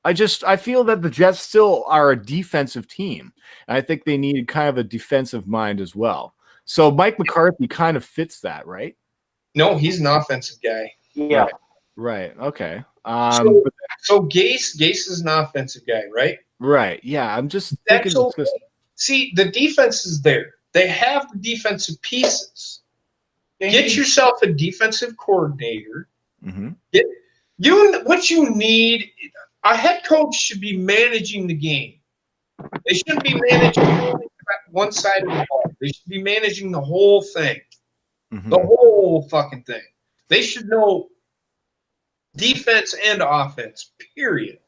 I feel that the Jets still are a defensive team, and I think they need kind of a defensive mind as well. So Mike McCarthy kind of fits that, right? No, he's an offensive guy. Yeah. Right. Okay. So Gase is an offensive guy, right? Right. Yeah. I'm just That's thinking. okay. See, the defense is there. They have the defensive pieces. Get yourself a defensive coordinator. Mm-hmm. What you need. A head coach should be managing the game. They shouldn't be managing one side of the ball. They should be managing the whole thing. Mm-hmm. The whole fucking thing. They should know defense and offense, period.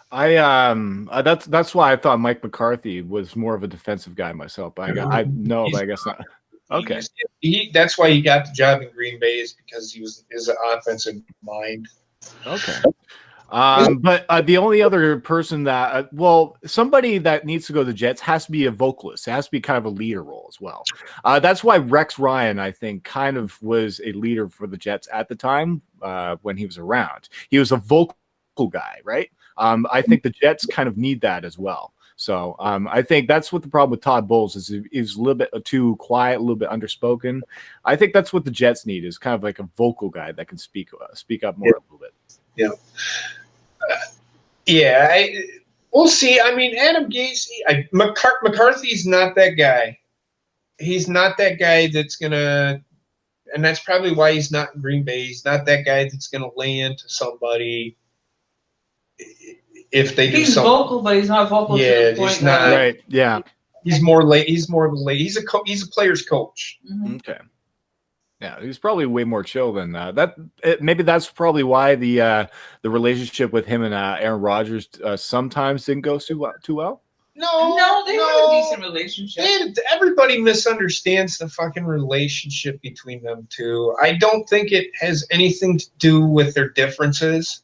That's why I thought Mike McCarthy was more of a defensive guy myself. But I guess not. Okay. That's why he got the job in Green Bay is because he was an offensive mind. Okay. But the only other person that, somebody that needs to go to the Jets has to be a vocalist. It has to be kind of a leader role as well. That's why Rex Ryan, I think, kind of was a leader for the Jets at the time when he was around. He was a vocal guy, right? I think the Jets kind of need that as well. So I think that's what the problem with Todd Bowles is. He's a little bit too quiet, a little bit underspoken. I think that's what the Jets need is kind of like a vocal guy that can speak up more a little bit. Yeah. We'll see. I mean, Adam Gase, McCarthy's not that guy. He's not that guy that's going to – and that's probably why he's not in Green Bay. He's not that guy that's going to lay into somebody if they do something. He's vocal, but he's not vocal. Yeah, to the point he's not. Right, yeah. He's more late. He's more of a late. He's a player's coach. Mm-hmm. Okay. Yeah, he's probably way more chill than that. Maybe that's probably why the relationship with him and Aaron Rodgers sometimes didn't go too well. No, they have a decent relationship. Everybody misunderstands the fucking relationship between them two. I don't think it has anything to do with their differences.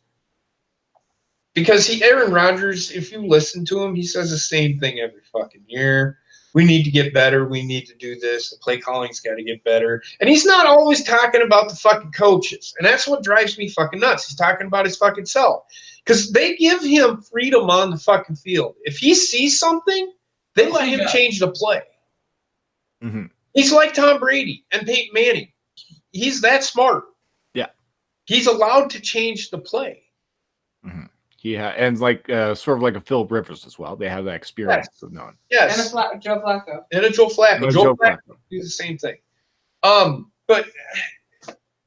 Because Aaron Rodgers, if you listen to him, he says the same thing every fucking year. We need to get better. We need to do this. The play calling's got to get better. And he's not always talking about the fucking coaches. And that's what drives me fucking nuts. He's talking about his fucking self. Because they give him freedom on the fucking field. If he sees something, they let him change the play. Mm-hmm. He's like Tom Brady and Peyton Manning. He's that smart. Yeah. He's allowed to change the play. Mm-hmm. Yeah, and like sort of like a Philip Rivers as well. They have that experience of knowing. Yes. And a Joe Flacco. And a Joe Flacco. Joe Flacco do the same thing. But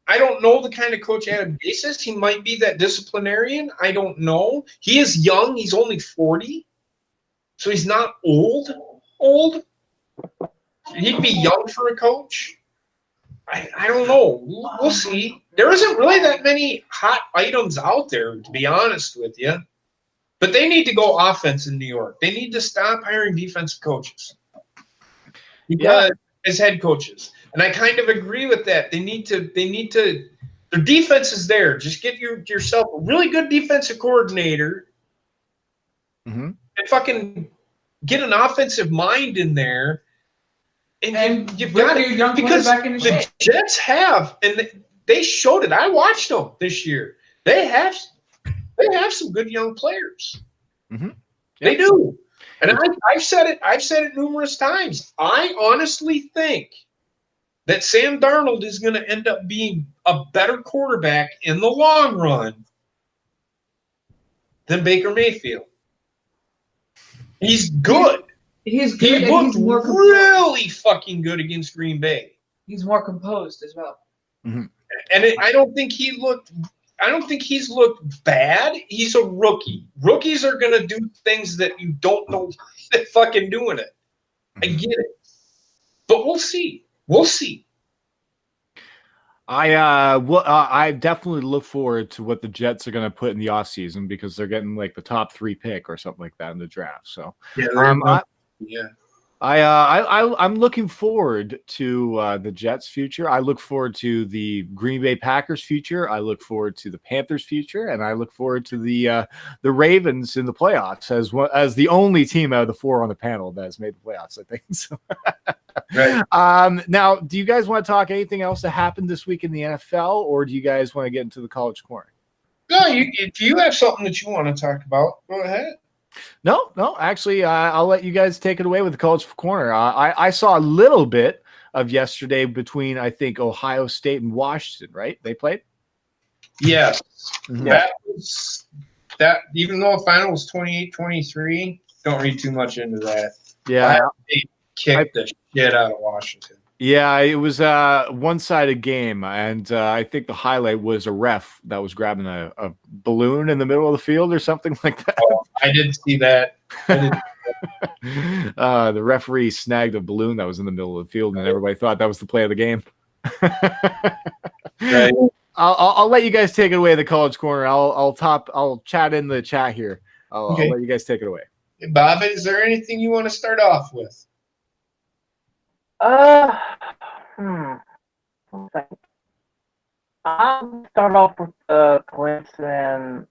I don't know the kind of coach Adam Gase is. He might be that disciplinarian. I don't know. He is young. He's only 40. So he's not old. He'd be young for a coach. I don't know. We'll see. There isn't really that many hot items out there, to be honest with you. But they need to go offense in New York. They need to stop hiring defensive coaches as head coaches. And I kind of agree with that. They need to. Their defense is there. Just get yourself a really good defensive coordinator, mm-hmm. and fucking get an offensive mind in there. And you've got to, because the Jets have, and they showed it. I watched them this year. They have some good young players. Mm-hmm. They do, and I've said it numerous times. I honestly think that Sam Darnold is going to end up being a better quarterback in the long run than Baker Mayfield. He's good. He's good. He looked really fucking good against Green Bay. He's more composed as well. Mm-hmm. I don't think he's looked bad. He's a rookie. Rookies are going to do things that you don't know they're fucking doing it. I get it. But we'll see. We'll see. I definitely look forward to what the Jets are going to put in the offseason because they're getting like the top 3 pick or something like that in the draft. So I'm looking forward to the Jets' future. I look forward to the Green Bay Packers' future. I look forward to the Panthers' future, and I look forward to the Ravens in the playoffs as the only team out of the 4 on the panel that has made the playoffs, I think. So. Right. Now, do you guys want to talk anything else that happened this week in the NFL, or do you guys want to get into the college corner? No, if you have something that you want to talk about, go ahead. No. Actually, I'll let you guys take it away with the college corner. I saw a little bit of yesterday between, I think, Ohio State and Washington, right? They played? Yes. Mm-hmm. That even though the final was 28-23, don't read too much into that. Yeah. Ohio State kicked the shit out of Washington. Yeah, it was a one-sided game, and I think the highlight was a ref that was grabbing a balloon in the middle of the field or something like that. Oh, I didn't see that. The referee snagged a balloon that was in the middle of the field, and everybody thought that was the play of the game. Right. I'll let you guys take it away, the college corner. I'll chat in the chat here. I'll let you guys take it away. Hey, Bobbit, is there anything you want to start off with? I'll start off with Clemson.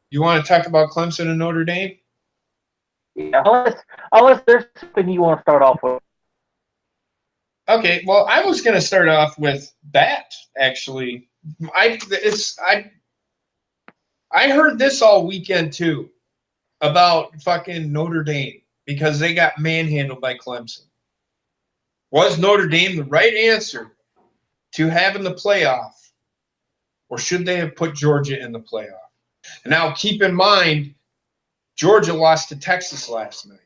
You want to talk about Clemson and Notre Dame? Yeah, unless there's something you want to start off with. Okay, well, I was going to start off with that, actually. I heard this all weekend, too, about fucking Notre Dame because they got manhandled by Clemson. Was Notre Dame the right answer to having the playoff, or should they have put Georgia in the playoff? Now, keep in mind, Georgia lost to Texas last night,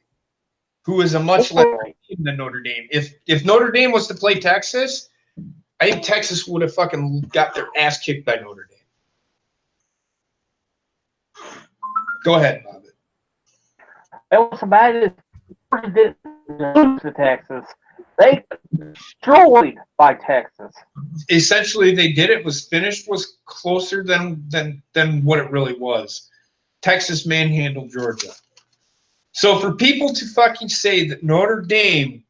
who is a much lesser team than Notre Dame. If Notre Dame was to play Texas, I think Texas would have fucking got their ass kicked by Notre Dame. Go ahead, Bobbit. What's bad is Georgia didn't lose to Texas. They destroyed by Texas. Essentially, they did it. Was finished was closer than what it really was. Texas manhandled Georgia. So for people to fucking say that Notre Dame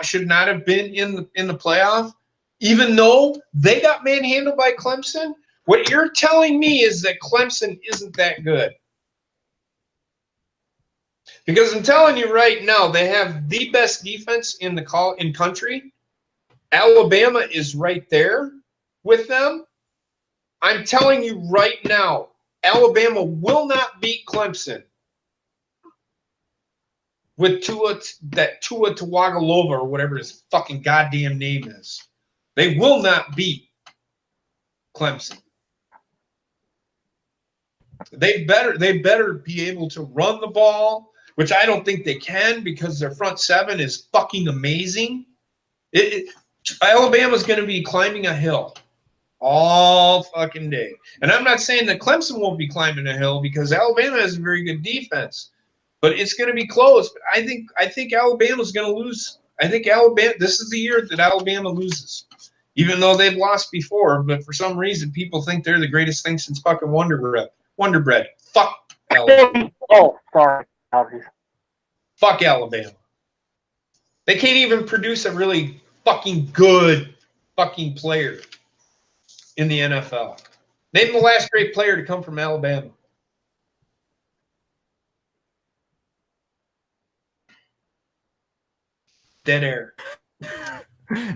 should not have been in the playoff, even though they got manhandled by Clemson, what you're telling me is that Clemson isn't that good. Because I'm telling you right now, they have the best defense in country. Alabama is right there with them. I'm telling you right now, Alabama will not beat Clemson with Tua Tagovailoa or whatever his fucking goddamn name is. They will not beat Clemson. They better be able to run the ball, which I don't think they can because their front seven is fucking amazing. Alabama's going to be climbing a hill all fucking day. And I'm not saying that Clemson won't be climbing a hill because Alabama has a very good defense. But it's going to be close. But I think Alabama's going to lose. I think this is the year that Alabama loses. Even though they've lost before, but for some reason people think they're the greatest thing since fucking Wonder Bread. Fuck Alabama. Oh, sorry. Fuck Alabama. They can't even produce a really fucking good fucking player in the NFL. Name the last great player to come from Alabama. Dead air.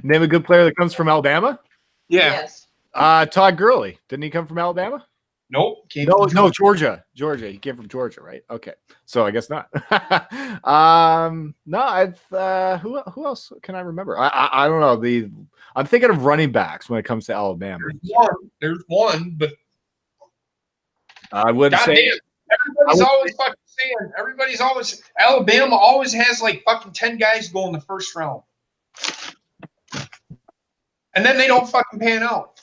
Name a good player that comes from Alabama? Yeah. Yes. Todd Gurley. Didn't he come from Alabama? Nope. No, Georgia. Georgia. He came from Georgia, right? Okay. So I guess not. No, who else can I remember? I don't know. I'm thinking of running backs when it comes to Alabama. There's one, but I wouldn't say. Alabama always has like fucking 10 guys go in the first round. And then they don't fucking pan out.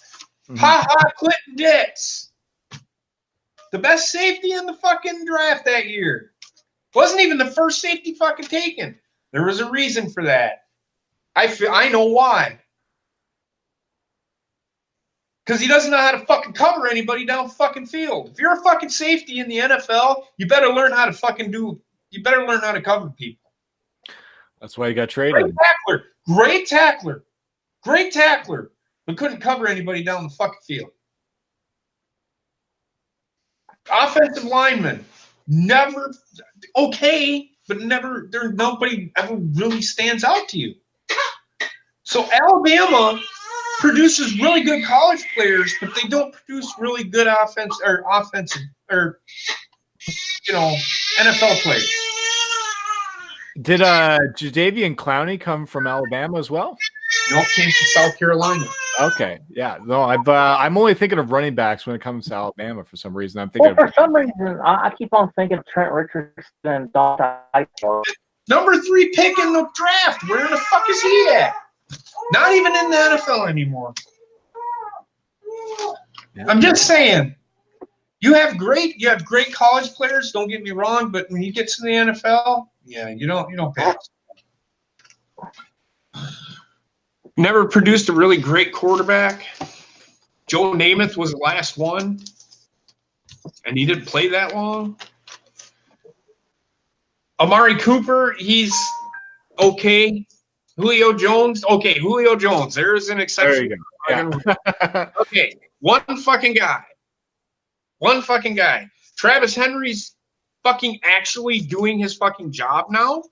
Ha, Clinton Dix. The best safety in the fucking draft that year. Wasn't even the first safety fucking taken. There was a reason for that. I know why. Because he doesn't know how to fucking cover anybody down the fucking field. If you're a fucking safety in the NFL, you better learn how to you better learn how to cover people. That's why he got traded. Great tackler, but couldn't cover anybody down the fucking field. Offensive lineman, never okay, but never. There's nobody ever really stands out to you. So Alabama produces really good college players, but they don't produce really good offensive or NFL players. Did Jadeveon Clowney come from Alabama as well? Nope, came from South Carolina. Okay, yeah. No, I'm only thinking of running backs when it comes to Alabama for some reason. For some reason, I keep on thinking of Trent Richardson and Dante. Number 3 pick in the draft. Where the fuck is he at? Not even in the NFL anymore. Yeah. I'm just saying. You have great college players. Don't get me wrong, but when you get to the NFL, yeah, you don't pass. Never produced a really great quarterback. Joe Namath was the last one, and he didn't play that long. Amari Cooper, he's okay. Julio Jones, okay. Julio Jones, there's an exception. There you go. Yeah. Okay, one fucking guy. Travis Henry's fucking actually doing his fucking job now.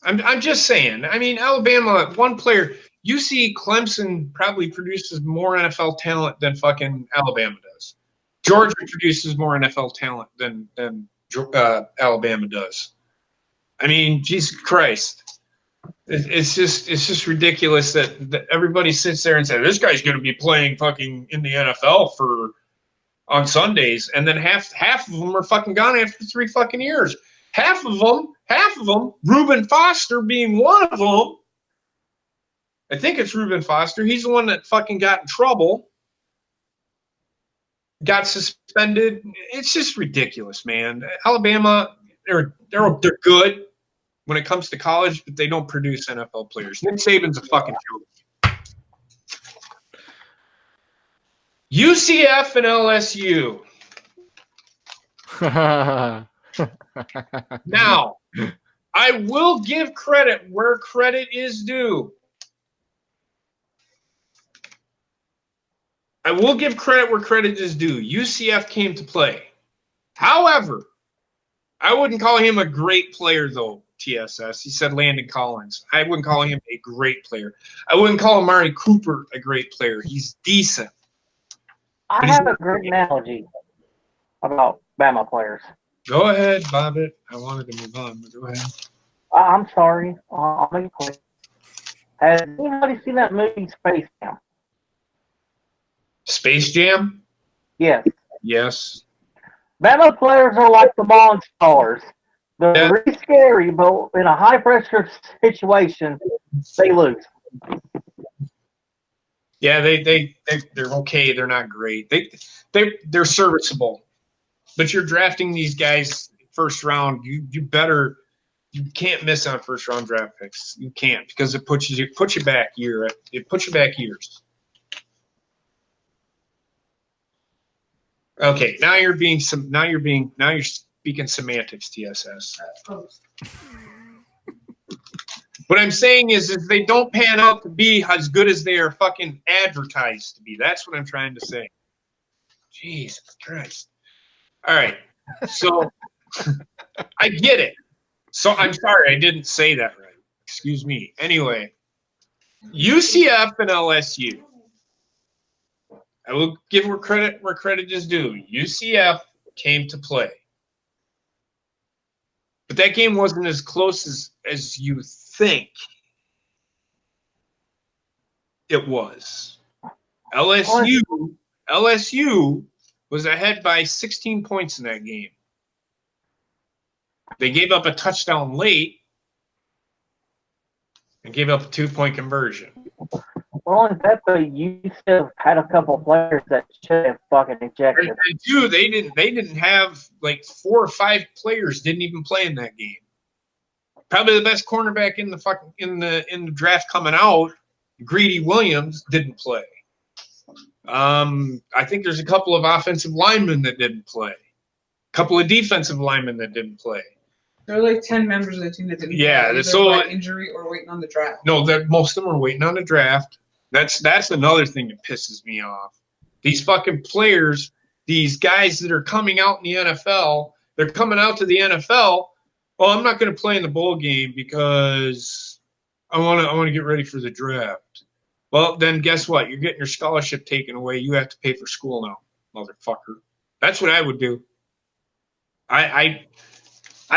I'm just saying. I mean, Alabama, one player. You see Clemson probably produces more NFL talent than fucking Alabama does. Georgia produces more NFL talent than Alabama does. I mean, Jesus Christ. It's just ridiculous that everybody sits there and says, this guy's going to be playing fucking in the NFL on Sundays, and then half of them are fucking gone after 3 fucking years. Half of them, Reuben Foster being one of them. I think it's Reuben Foster. He's the one that fucking got in trouble. Got suspended. It's just ridiculous, man. Alabama, they're good when it comes to college, but they don't produce NFL players. Nick Saban's a fucking joke. UCF and LSU. Now, I will give credit where credit is due. UCF came to play. However, I wouldn't call him a great player, though, TSS. He said Landon Collins. I wouldn't call him a great player. I wouldn't call Amari Cooper a great player. He's decent. I have a great analogy about Bama players. Go ahead, Bobbit. I wanted to move on, but go ahead. I'm sorry. I'll make it quick. Has anybody seen that movie Space Jam? Space Jam? Yes. Yes. Bama players are like the Monstars. They're really scary, but in a high-pressure situation, they lose. Yeah, they're okay. They're not great. They're serviceable. But you're drafting these guys first round. You can't miss on first round draft picks. You can't, because it puts you back years. Okay, now you're speaking semantics, TSS. What I'm saying is, if they don't pan out to be as good as they are fucking advertised to be, that's what I'm trying to say. Jesus Christ. All right, so I get it. So I'm sorry I didn't say that right. Excuse me. Anyway, UCF and LSU. I will give where credit is due. UCF came to play. But that game wasn't as close as you think it was. LSU was ahead by 16 points in that game. They gave up a touchdown late and gave up a 2-point conversion. Well, in fact, but you still had a couple players that should have fucking ejected. They didn't have like 4 or 5 players didn't even play in that game. Probably the best cornerback in the draft coming out, Greedy Williams, didn't play. I think there's a couple of offensive linemen that didn't play. A couple of defensive linemen that didn't play. There were like 10 members of the team that didn't play, either by injury or waiting on the draft. No, most of them are waiting on the draft. That's another thing that pisses me off. These fucking players, these guys that are coming out in the NFL, they're coming out to the NFL. Well, I'm not going to play in the bowl game because I want to get ready for the draft. Well, then guess what? You're getting your scholarship taken away. You have to pay for school now, motherfucker. That's what I would do. I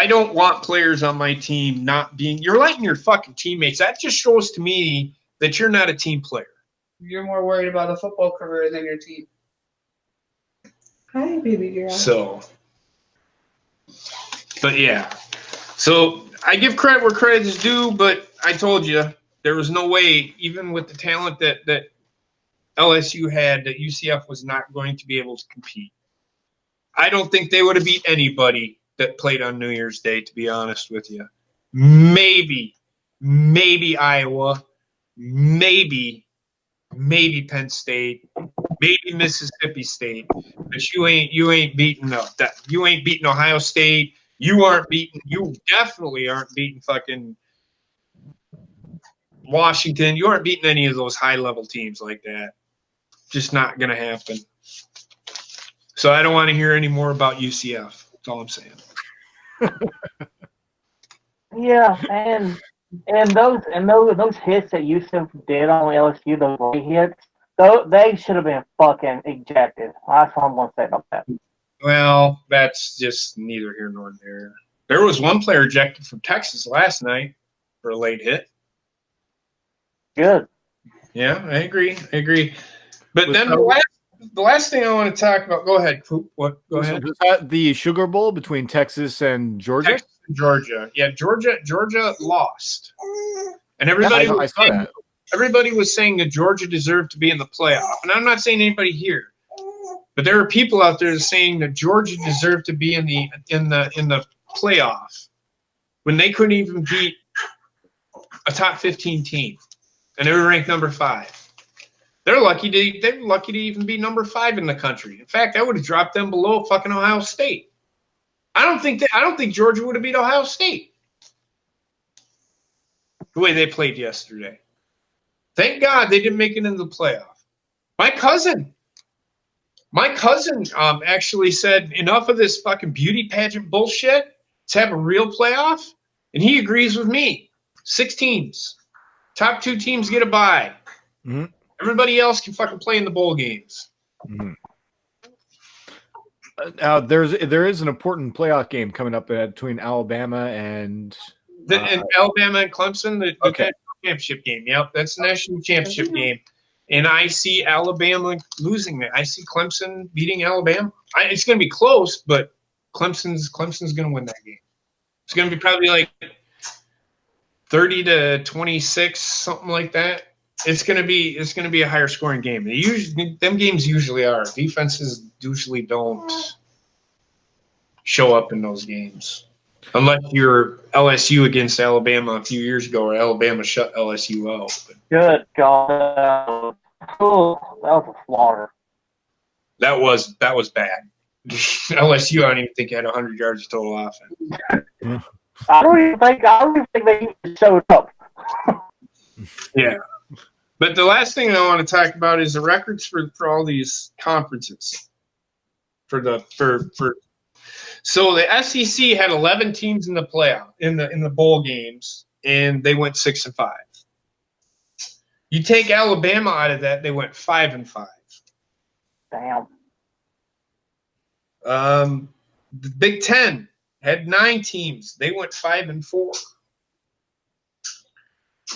don't want players on my team not being – you're letting your fucking teammates. That just shows to me that you're not a team player. You're more worried about a football career than your team. Hi, baby girl. So, but yeah. So I give credit where credit is due, but I told you there was no way, even with the talent that LSU had, that UCF was not going to be able to compete. I don't think they would have beat anybody that played on New Year's Day, to be honest with you. Maybe Iowa, maybe Penn State, maybe Mississippi State, but you ain't beating Ohio State. You definitely aren't beating fucking Washington. You aren't beating any of those high-level teams like that. Just not going to happen. So I don't want to hear any more about UCF. That's all I'm saying. Yeah, and those hits that Yusuf did on LSU, those late hits, they should have been fucking ejected. That's what I'm going to say about that. Well, that's just neither here nor there. There was one player ejected from Texas last night for a late hit. Good. Yeah, I agree. But then the last thing I want to talk about. Go ahead, Coop. What? Go ahead. Was that the Sugar Bowl between Texas and Georgia? Texas and Georgia. Yeah, Georgia lost, and everybody. I saw that. Everybody was saying that Georgia deserved to be in the playoff, and I'm not saying anybody here, but there are people out there saying that Georgia deserved to be in the playoff when they couldn't even beat a top 15 team, and they were ranked number 5. They're lucky to even be number 5 in the country. In fact, I would have dropped them below fucking Ohio State. I don't think Georgia would have beat Ohio State the way they played yesterday. Thank God they didn't make it into the playoff. My cousin actually said enough of this fucking beauty pageant bullshit. Let's have a real playoff, and he agrees with me. 6 teams, top 2 teams get a bye. Mm-hmm. Everybody else can fucking play in the bowl games. Mm-hmm. Now there is an important playoff game coming up between Alabama and Alabama and Clemson. The championship game. Yep, that's the national championship game. And I see Alabama losing that. I see Clemson beating Alabama. It's going to be close, but Clemson's going to win that game. It's going to be probably like 30-26, something like that. It's going to be a higher scoring game. Them games usually are. Defenses usually don't show up in those games. Unless you're LSU against Alabama a few years ago, or Alabama shut LSU out. Good God. Oh, that was a slaughter. That was bad. LSU, I don't even think had 100 yards of total offense. I don't even think they even showed up. Yeah. But the last thing I want to talk about is the records for all these conferences. So the SEC had 11 teams in the playoff in the bowl games, and they went 6-5. You take Alabama out of that, they went 5-5. Damn. The Big Ten had 9 teams. They went 5-4.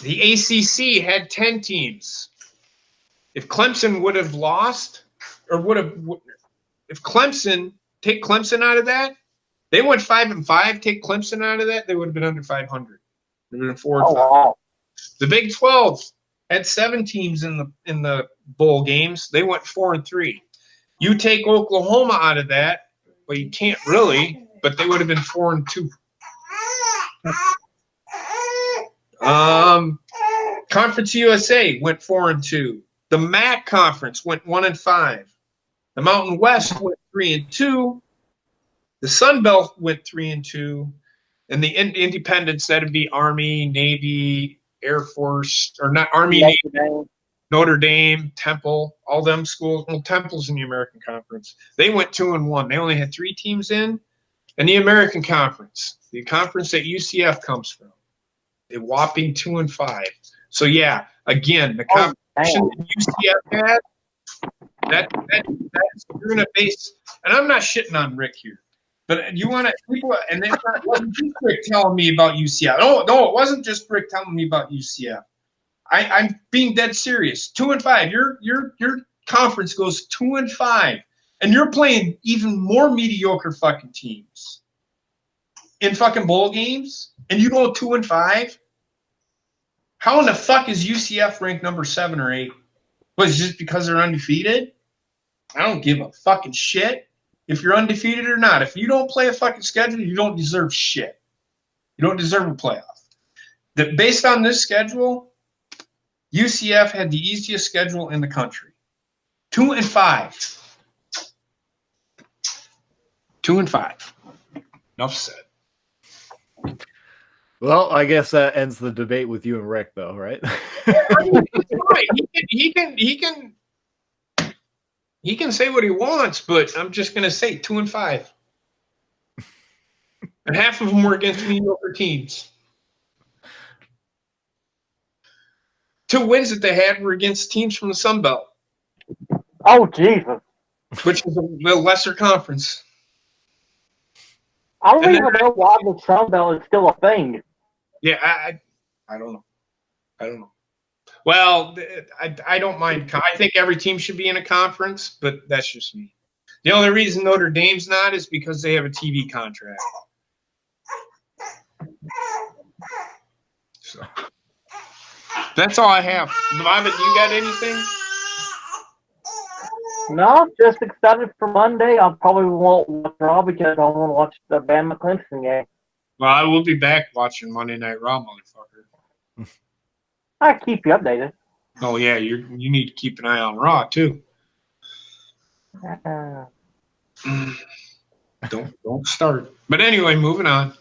The ACC had 10 teams. If Clemson would have lost, if Clemson, take Clemson out of that, they went 5-5. Take Clemson out of that, they would have been under 500. They would have been 4-5. Wow. The Big 12 had 7 teams in the bowl games. They went 4-3. You take Oklahoma out of that, well, you can't really, but they would have been 4-2. Conference USA went 4-2. The MAC conference went 1-5. The Mountain West went 3-2. The Sun Belt went 3-2. And the independents, that'd be Army, Navy, Air Force, or not Army, Navy, Notre Dame, Temple, all them schools. Well, Temple's in the American Conference. They went 2-1. They only had 3 teams in. And the American Conference, the conference that UCF comes from, a whopping 2-5. So yeah, again, the competition that UCF had, that's you're gonna base. And I'm not shitting on Rick here, but you want to people, and then it wasn't just Rick telling me about UCF. No, it wasn't just Rick telling me about UCF. I'm being dead serious. 2-5. Your conference goes 2-5, and you're playing even more mediocre fucking teams in fucking bowl games, and you go 2-5. How in the fuck is UCF ranked number 7 or 8? Was it just because they're undefeated? I don't give a fucking shit if you're undefeated or not. If you don't play a fucking schedule, you don't deserve shit. You don't deserve a playoff. Based on this schedule, UCF had the easiest schedule in the country. 2-5. 2-5. Enough said. Well, I guess that ends the debate with you and Rick, though, right? Right. He can say what he wants, but I'm just gonna say 2-5, and half of them were against mediocre teams. 2 wins that they had were against teams from the Sun Belt. Oh, Jesus. Which is a lesser conference. I don't even know why the Sun Belt is still a thing. Yeah, I don't know. Well, I don't mind. I think every team should be in a conference, but that's just me. The only reason Notre Dame's not is because they have a TV contract. So that's all I have. Bobbit, you got anything? No, just excited for Monday. I probably won't watch Raw because I want to watch the Bama Clemson game. Well, I will be back watching Monday Night Raw, motherfucker. I keep you updated. Oh yeah, you need to keep an eye on Raw too. Don't start. But anyway, moving on.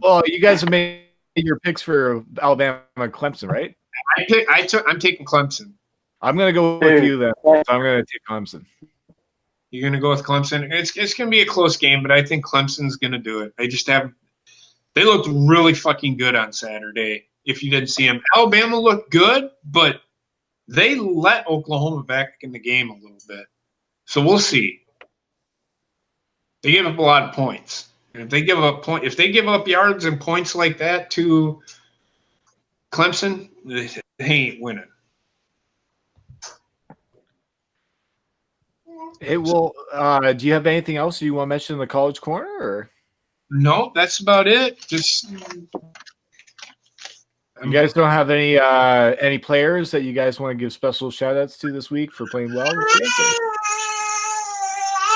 Well, you guys have made your picks for Alabama and Clemson, right? I'm taking Clemson. I'm gonna go with you then. So I'm gonna take Clemson. You're gonna go with Clemson. It's gonna be a close game, but I think Clemson's gonna do it. They looked really fucking good on Saturday. If you didn't see them, Alabama looked good, but they let Oklahoma back in the game a little bit. So we'll see. They gave up a lot of points. And if they give up yards and points like that to Clemson, they ain't winning. Hey, well, do you have anything else you want to mention in the college corner? Or? No, that's about it. Just you guys don't have any players that you guys want to give special shout outs to this week for playing well?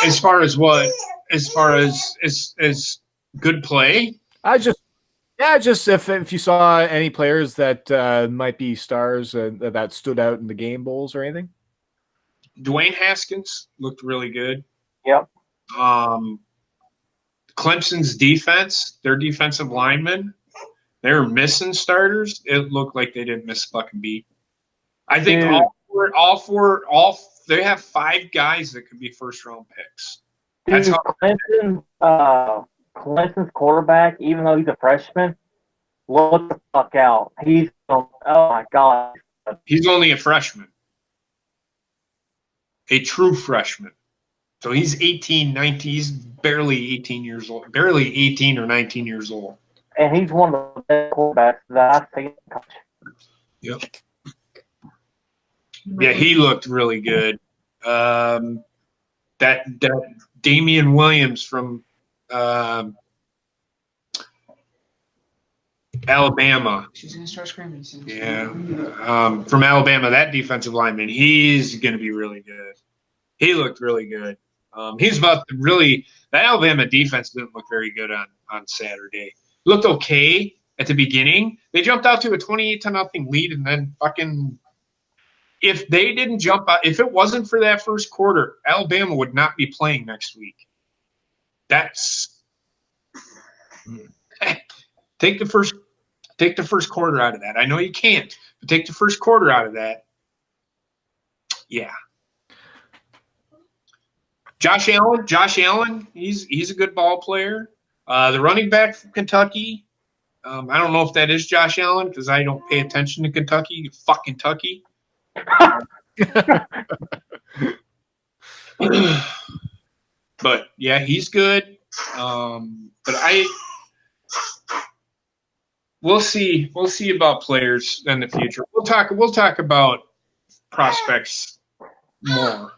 As far as what? As far as good play? Just if you saw any players that might be stars that stood out in the game bowls or anything. Dwayne Haskins looked really good. Yep. Clemson's defense, their defensive linemen, they were missing starters. It looked like they didn't miss a fucking beat. I think all four, they have 5 guys that could be first-round picks. That's how Clemson's quarterback, even though he's a freshman, look the fuck out. Oh my God. He's only a freshman. A true freshman. So he's 18, 19, he's barely 18 years old, barely 18 or 19 years old. And he's one of the best quarterbacks that I've seen. Yep. Yeah, he looked really good. That Damian Williams from Alabama. She's gonna start screaming soon. Yeah. From Alabama, that defensive lineman, he's going to be really good. He looked really good. He's about to really – that Alabama defense didn't look very good on Saturday. Looked okay at the beginning. They jumped out to a 28-0 lead, and then fucking – if they didn't jump out – if it wasn't for that first quarter, Alabama would not be playing next week. That's – take the first quarter out of that. I know you can't, but take the first quarter out of that. Yeah. Josh Allen, he's a good ball player. The running back from Kentucky, I don't know if that is Josh Allen because I don't pay attention to Kentucky. Fuck Kentucky. But yeah, he's good. But we'll see about players in the future. We'll talk about prospects more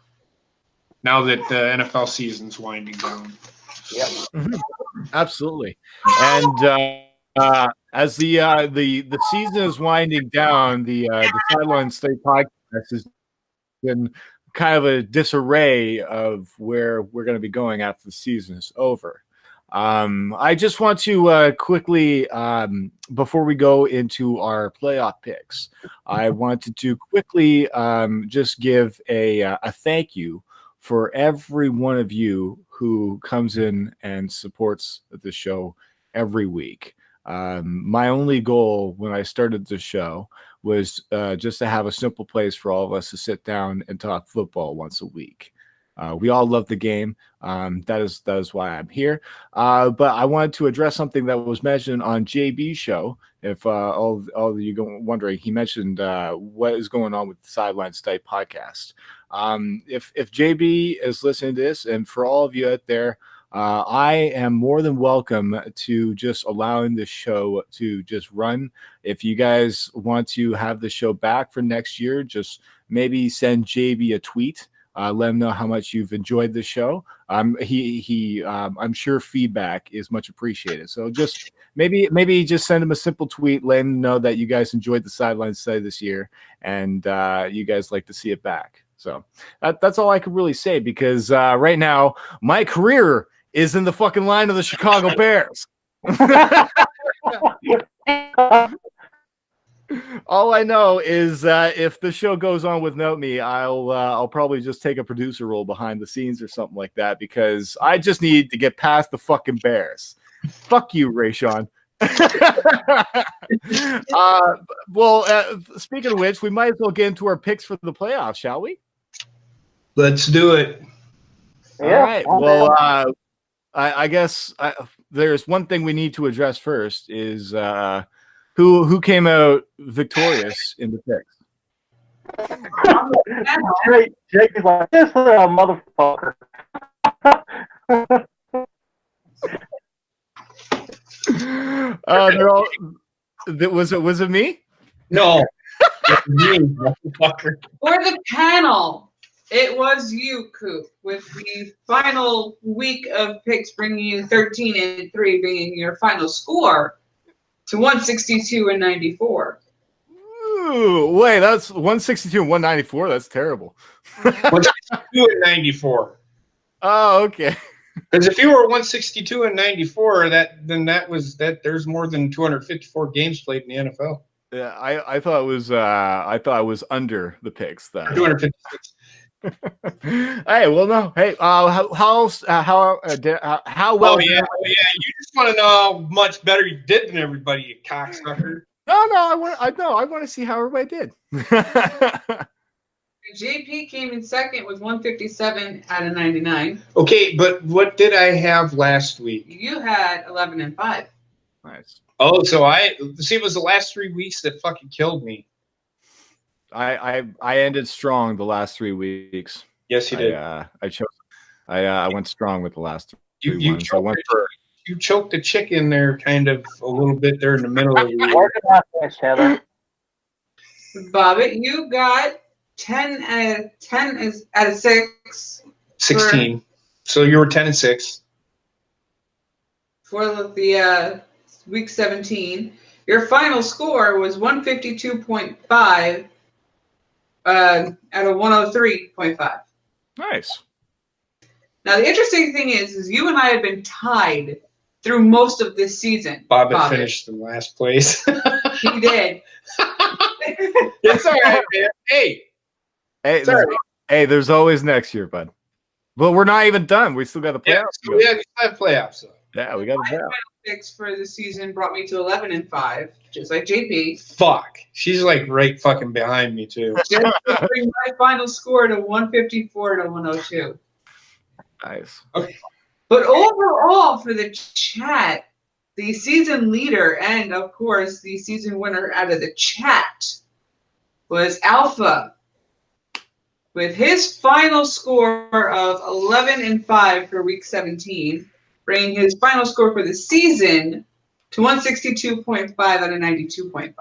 now that the NFL season's winding down. Yep. Mm-hmm. Absolutely. And as the season is winding down, the Sideline State podcast has been kind of a disarray of where we're going to be going after the season is over. I just want to quickly, before we go into our playoff picks, I wanted to quickly just give a thank you for every one of you who comes in and supports the show every week. My only goal when I started the show was just to have a simple place for all of us to sit down and talk football once a week. We all love the game. That is why I'm here. But I wanted to address something that was mentioned on JB's show. If all of you wondering, he mentioned what is going on with the Sideline State podcast. If JB is listening to this, and for all of you out there, I am more than welcome to just allowing the show to just run. If you guys want to have the show back for next year, just maybe send JB a tweet. Let him know how much you've enjoyed the show. I'm sure feedback is much appreciated. So just maybe just send him a simple tweet, let him know that you guys enjoyed the Sideline Study this year, and you guys like to see it back. So that's all I could really say, because right now my career is in the fucking line of the Chicago Bears. All I know is that if the show goes on without me, I'll probably just take a producer role behind the scenes or something like that, because I just need to get past the fucking Bears. Fuck you, Rayshawn. Speaking of which, we might as well get into our picks for the playoffs, shall we? Let's do it. Yeah, all right. Well, I guess there's one thing we need to address first is who came out victorious in the picks. Jake is like, this is a motherfucker. Was it me? No. Me, motherfucker. For the panel, it was you, Coop, with the final week of picks bringing you 13-3, being your final score to 162-94. Ooh, wait, that's 162 and 194. That's terrible. 162-94. Oh, okay. Because if you were 162-94, there's more than 254 games played in the NFL. Yeah, I thought it was under the picks then. 256. Hey, well, no. Hey, how well? Oh yeah. You just want to know how much better you did than everybody, you cocksucker. No. I want to see how everybody did. JP came in second with 157 out of 99. Okay, but what did I have last week? You had 11-5. Nice. Oh, so it was the last 3 weeks that fucking killed me. I ended strong the last 3 weeks. Yes, you did. I went strong with the last 3 you ones. You choked the chicken there kind of a little bit there in the middle of the week. Working on this, Heather. Bobbit, you got 10 out of 6. 16. So you were 10-6. For the week 17. Your final score was 152.5 out of 103.5. Nice. Now, the interesting thing is you and I have been tied through most of this season. Bobbit finished in last place. He did. It's all right, man. Hey, there's always next year, bud. But we're not even done. We still got the playoffs. Yeah, we have playoffs. So. Yeah, we got the playoffs. My picks for the season brought me to 11-5, just like JP. Fuck. She's like right fucking behind me, too. Just to bring my final score to 154 to 102. Nice. Okay. But overall, for the chat, the season leader and, of course, the season winner out of the chat was Alpha, with his final score of 11-5 for Week 17, bringing his final score for the season to 162.5 out of 92.5.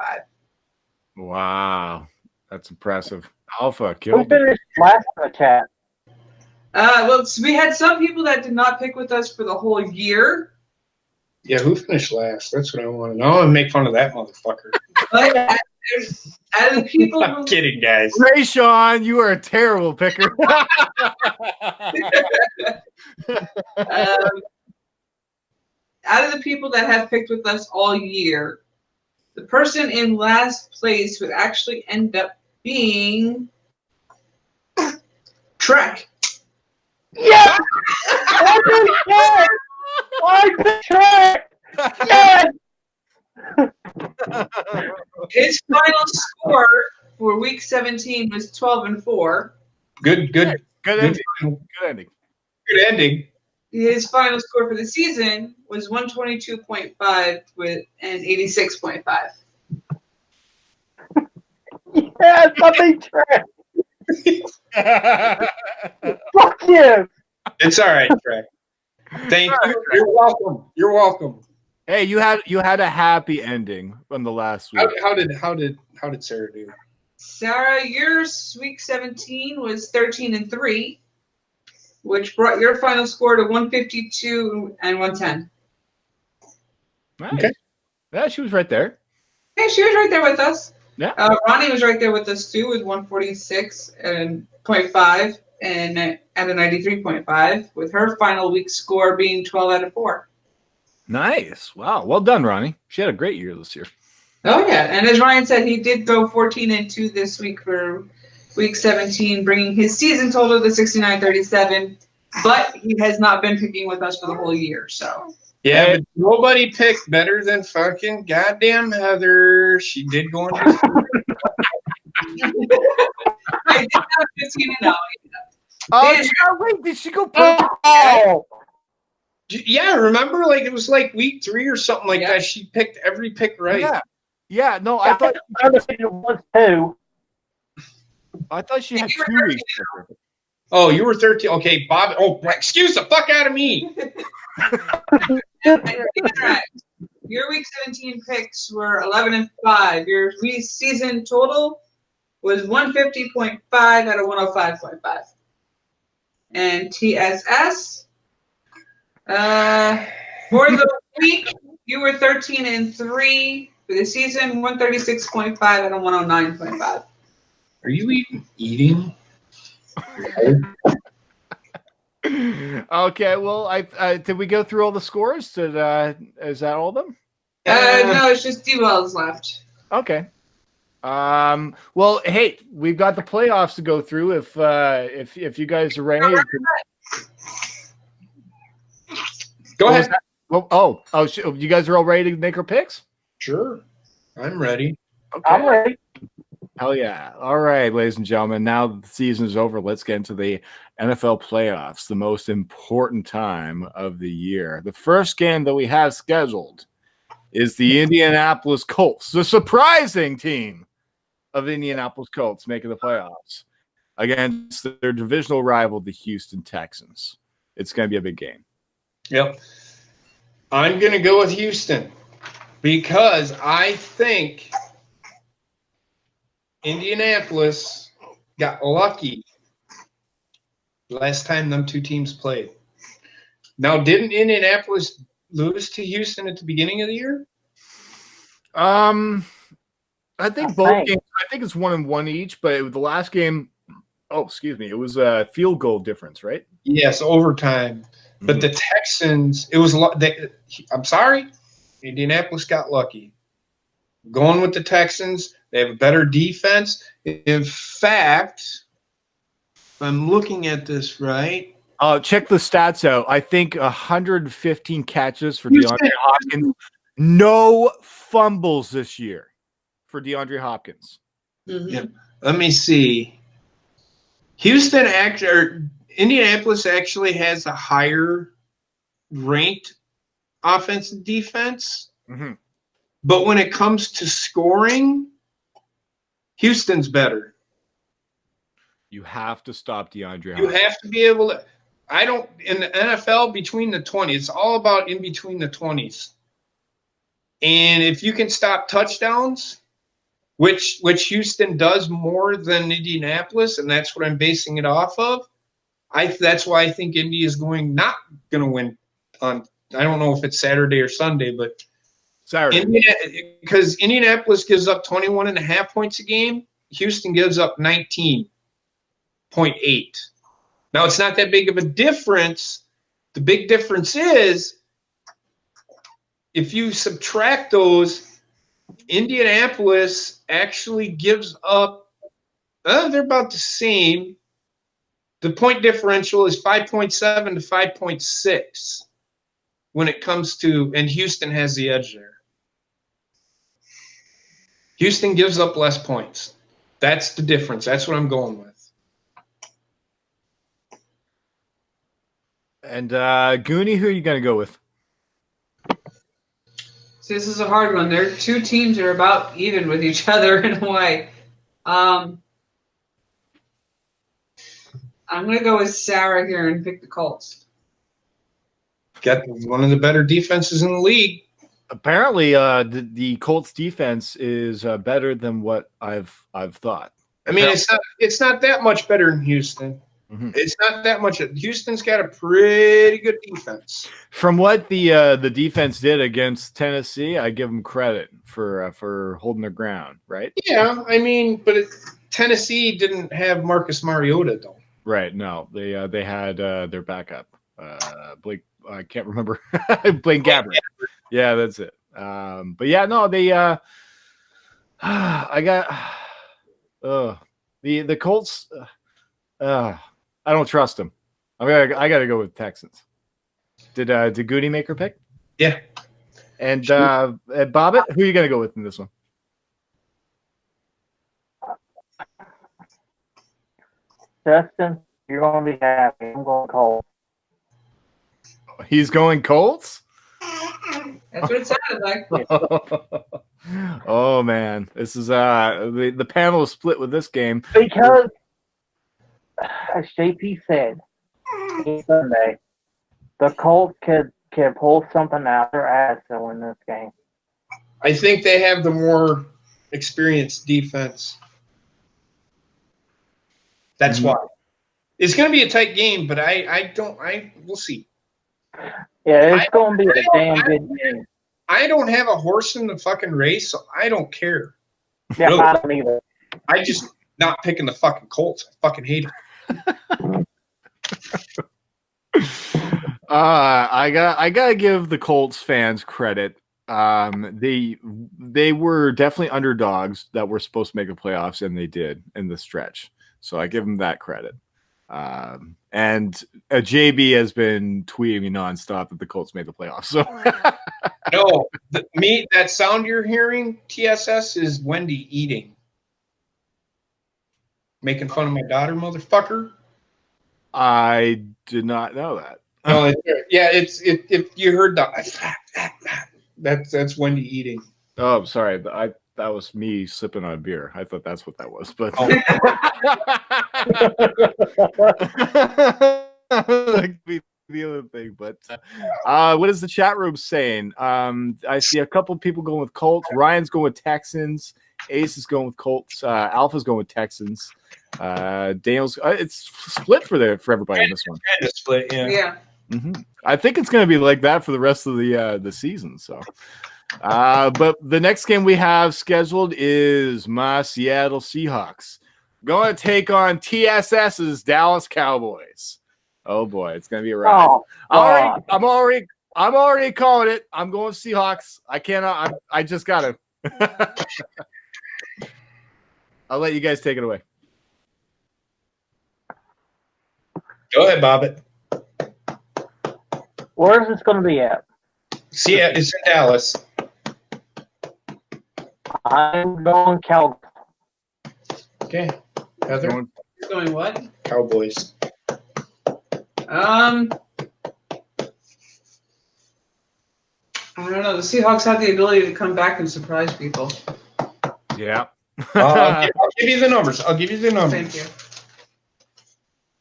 Wow. That's impressive. Alpha Who killed it. finished last in the chat? Well, so we had some people that did not pick with us for the whole year. Yeah, who finished last? That's what I want to know. I want to make fun of that motherfucker. But out of the people I'm kidding, guys. Rayshawn, you are a terrible picker. Out of the people that have picked with us all year, the person in last place would actually end up being Trek. Yes! I picked Trek! Yes! His final score for Week 17 was 12-4. Good Good ending. Good Good ending. ending. His final score for the season was 122.5 with an 86.5. Yes, I beat Trek! Fuck you! It's all right, Trey. Thank you. You're welcome. You're welcome. Hey, you had a happy ending on the last week. How did Sarah do? Sarah, your Week 17 was 13-3, which brought your final score to 152 and 110. Nice. Okay. Yeah, she was right there. Yeah, she was right there with us. Yeah. Ronnie was right there with us too, with 146.5 and at a 93.5, with her final week score being 12-4. Nice. Wow. Well done, Ronnie. She had a great year this year. Oh yeah, and as Ryan said, he did go 14-2 this week for Week 17, bringing his season total to 69-37. But he has not been picking with us for the whole year, so. Yeah, but nobody picked better than fucking goddamn Heather. She did go into I did have 15-0. Oh, Dan, wait, did she go perfect? Oh! Yeah, remember? Like it was like week 3 or something like that. She picked every pick right. Yeah. Yeah, no, I thought It was 2. she had You were 2 weeks. perfect. Oh, you were 13. Okay, Bob. Oh, excuse the fuck out of me. Your Week 17 picks were 11-5. Your season total was 150.5 out of 105.5. And TSS, for the week, you were 13-3. For the season, 136.5 out of 109.5. Are you even eating? Okay, well, did we go through all the scores? Is that all of them? No, it's just D-Wells left. Okay. Well, hey, we've got the playoffs to go through. If you guys are ready, Go ahead. Well, you guys are all ready to make our picks? Sure, I'm ready. Okay. I'm ready. Hell yeah. All right, ladies and gentlemen. Now that the season is over, let's get into the NFL playoffs, the most important time of the year. The first game that we have scheduled is the Indianapolis Colts, the surprising team of the Indianapolis Colts making the playoffs against their divisional rival, the Houston Texans. It's going to be a big game. Yep. I'm going to go with Houston because I think Indianapolis got lucky last time them two teams played. Now, didn't Indianapolis lose to Houston at the beginning of the year? I think both games. I think it's 1-1 each, but the last game. Oh, excuse me. It was a field goal difference, right? Yes, overtime. But the Texans, it was. I'm sorry, Indianapolis got lucky. Going with the Texans, they have a better defense. In fact, if I'm looking at this right. Check the stats out. I think 115 catches for DeAndre Hopkins. No fumbles this year for DeAndre Hopkins. Mm-hmm. Yeah. Let me see. Indianapolis actually has a higher ranked offensive defense. Mm-hmm. But when it comes to scoring, Houston's better. You have to stop DeAndre Hopkins. You have to be able to. In the NFL, between the 20s, it's all about in between the 20s. And if you can stop touchdowns, which Houston does more than Indianapolis, and that's what I'm basing it off of, that's why I think Indy is not going to win on, I don't know if it's Saturday or Sunday, but Saturday. Because Indianapolis gives up 21.5 points a game, Houston gives up 19.8. Now, it's not that big of a difference. The big difference is if you subtract those, Indianapolis actually gives up, they're about the same. The point differential is 5.7 to 5.6 when it comes to, and Houston has the edge there. Houston gives up less points. That's the difference. That's what I'm going with. And Goonie, who are you going to go with? So this is a hard one. There are two teams that are about even with each other in a way. I'm going to go with Sarah here and pick the Colts. Got one of the better defenses in the league. Apparently, the Colts defense is better than what I've thought. I mean, it's not that much better than Houston. Mm-hmm. It's not that much. Houston's got a pretty good defense. From what the defense did against Tennessee, I give them credit for holding their ground, right? Yeah, I mean, but Tennessee didn't have Marcus Mariota though. Right. No, they had their backup, Blake. I can't remember. Blaine Gabbert. Yeah, that's it. But yeah, no, they. I got the Colts. I don't trust them. I gotta go with Texans. Did Goody make her pick? Yeah. And Bobbit, who are you gonna go with in this one? Justin, you're gonna be happy. I'm going Colts. He's going Colts? That's what it sounded like. Oh man, this is the panel is split with this game Because as JP said Sunday, the Colts can pull something out their ass to win this game. I think they have the more experienced defense. That's why. It's going to be a tight game, but we'll see. Yeah, it's going to be a damn good game. I don't have a horse in the fucking race, so I don't care. Yeah, Really. I don't either. I just not picking the fucking Colts. I fucking hate them. I gotta give the Colts fans credit. They were definitely underdogs that were supposed to make the playoffs, and they did in the stretch. So I give them that credit. And JB has been tweeting me nonstop that the Colts made the playoffs. So No, that sound you're hearing, TSS, is Wendy eating. Making fun of my daughter, motherfucker. I did not know that. Oh, if you heard that, that's Wendy eating. Oh, sorry. That was me sipping on a beer. I thought that's what that was, but the other thing. But what is the chat room saying? I see a couple people going with Colts. Ryan's going with Texans. Ace is going with Colts. Alpha's going with Texans. Daniel's it's split for everybody in this one. Kind of split, yeah. Yeah. Mm-hmm. I think it's going to be like that for the rest of the season. So, But the next game we have scheduled is my Seattle Seahawks going to take on TSS's Dallas Cowboys. Oh boy, it's going to be a ride. Oh, I'm already calling it. I'm going Seahawks. I cannot. I just got to. I'll let you guys take it away. Go ahead, Bobbit. where is this going to be at? See, it's in Dallas. I'm going Cowboys. Okay. Heather? Going what? Cowboys. I don't know. The Seahawks have the ability to come back and surprise people. Yeah. I'll give you the numbers. Thank you.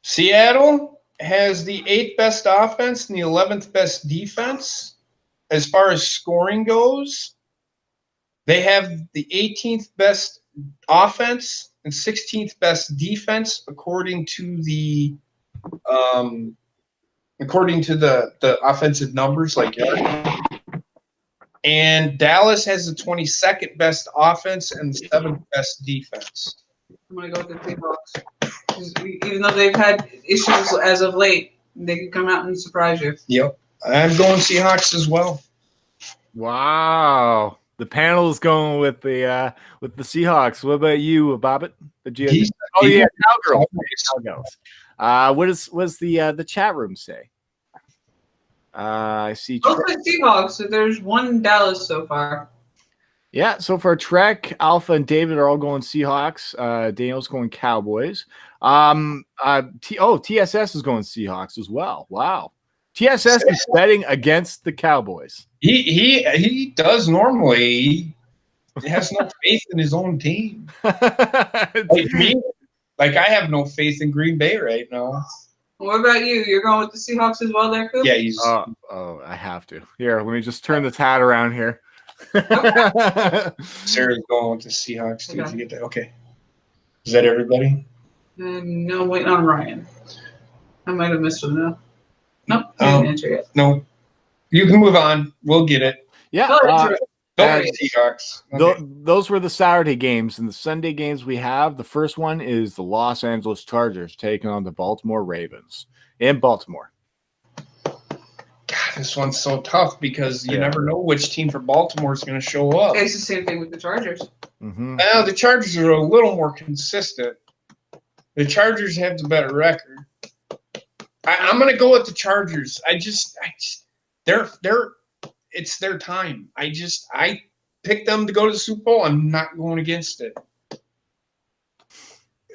Seattle has the 8th best offense and the 11th best defense. As far as scoring goes, they have the 18th best offense and 16th best defense according to the offensive numbers, like and Dallas has the 22nd best offense and the 7th best defense. I'm going to go with the Seahawks. Even though they've had issues as of late, they can come out and surprise you. Yep. I'm going Seahawks as well. Wow. The panel is going with the Seahawks. What about you, Bobbit? Cowgirls. What does the chat room say? I see. Both the Seahawks. So there's one Dallas so far. Yeah. So for Trek, Alpha, and David are all going Seahawks. Daniel's going Cowboys. TSS is going Seahawks as well. Wow. TSS is betting against the Cowboys. He does normally. He has no faith in his own team. Like me, I have no faith in Green Bay right now. What about you? You're going with the Seahawks as well there, Coop? Yeah, he's. I have to. Here, let me just turn this hat around here. Sarah's going with the Seahawks. Did you get that? Okay. Is that everybody? No, I'm waiting on Ryan. I might have missed him now. Nope, he didn't answer yet. No. You can move on. We'll get it. Yeah. Seahawks. Okay. Those were the Saturday games, and the Sunday games we have. The first one is the Los Angeles Chargers taking on the Baltimore Ravens in Baltimore. God, this one's so tough because you never know which team for Baltimore is going to show up. It's the same thing with the Chargers. Mm-hmm. Now the Chargers are a little more consistent. The Chargers have the better record. I'm going to go with the Chargers. It's their time. I picked them to go to the Super Bowl. I'm not going against it.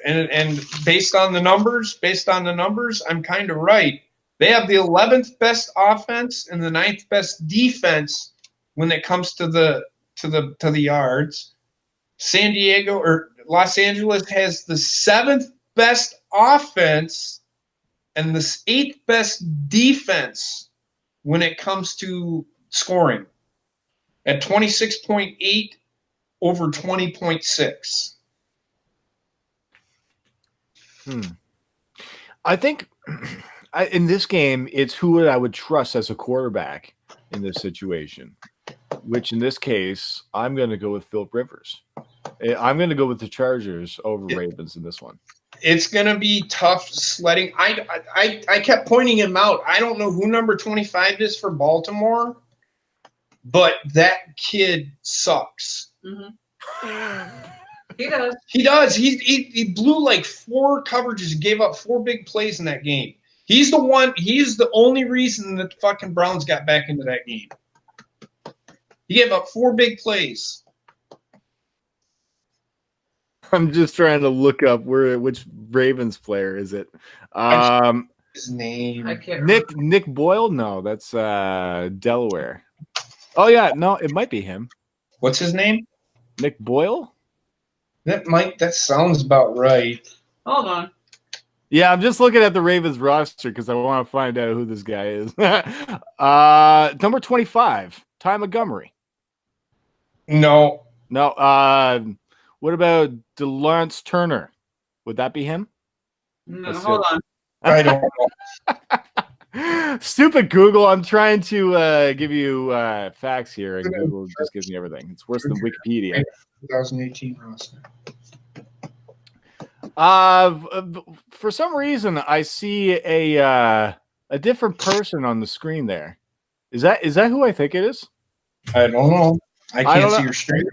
And based on the numbers, I'm kind of right. They have the 11th best offense and the 9th best defense when it comes to the yards. San Diego or Los Angeles has the 7th best offense and the 8th best defense when it comes to scoring at 26.8 over 20.6. I think in this game, it's who I would trust as a quarterback in this situation, which in this case, I'm going to go with Philip Rivers. I'm going to go with the Chargers over Ravens in this one. It's going to be tough sledding. I kept pointing him out. I don't know who number 25 is for Baltimore, but that kid sucks. Mm-hmm. He does. He does. He blew like 4 coverages and gave up 4 big plays in that game. He's the only reason that the fucking Browns got back into that game. He gave up 4 big plays. I'm just trying to look up which Ravens player is it. His name. I can't Nick Boyle? No, that's Delaware. Oh yeah, no, it might be him. What's his name? Nick Boyle? That sounds about right. Hold on. Yeah, I'm just looking at the Ravens roster because I want to find out who this guy is. Number 25, Ty Montgomery. No. What about DeLawrence Turner? Would that be him? No, hold on. I don't know. Stupid Google. I'm trying to give you facts here, and Google just gives me everything. It's worse than Wikipedia. 2018 roster. For some reason, I see a different person on the screen there. Is that who I think it is? I don't know. I can't see your screen.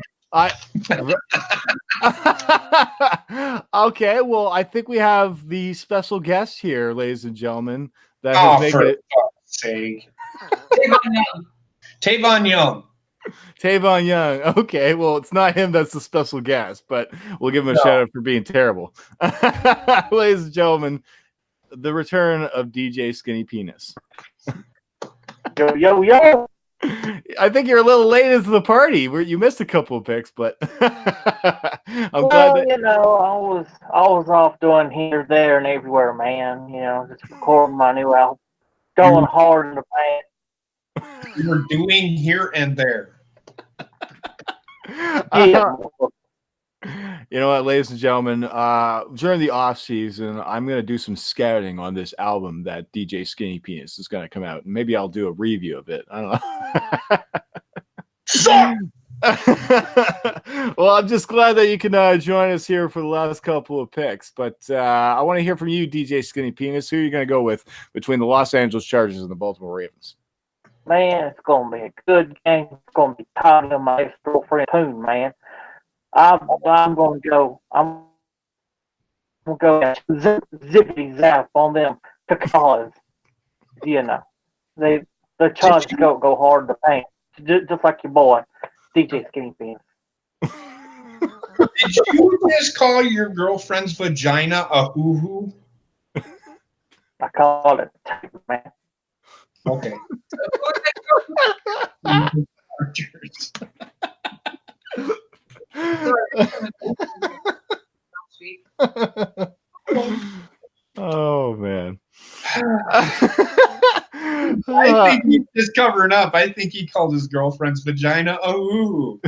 Okay, well, I think we have the special guest here, ladies and gentlemen. That has made it. Fuck's sake. Tavon Young. Tavon Young. Okay, well, it's not him that's the special guest, but we'll give him a shout out for being terrible. Ladies and gentlemen, the return of DJ Skinny Penis. Yo, yo, yo. I think you're a little late into the party. You missed a couple of picks, but I'm glad that... you know, I was off doing here, there, and everywhere, man. You know, just recording my new album, going hard in the paint. You were doing here and there. Yeah. You know what, ladies and gentlemen, during the off season, I'm going to do some scouting on this album that DJ Skinny Penis is going to come out, and maybe I'll do a review of it. I don't know. Well, I'm just glad that you can join us here for the last couple of picks, but I want to hear from you, DJ Skinny Penis. Who are you going to go with between the Los Angeles Chargers and the Baltimore Ravens? Man, it's going to be a good game. It's going to be tied on my ex-girlfriend, Poon, man. I'm going to go. I'm going to go zippity zap on them because, you know, the Chargers go hard to paint, just like your boy, DJ Skinny Penis. Did you just call your girlfriend's vagina a hoo-hoo? I call it man. Okay. Oh man. I think he's just covering up. I think he called his girlfriend's vagina a hoo.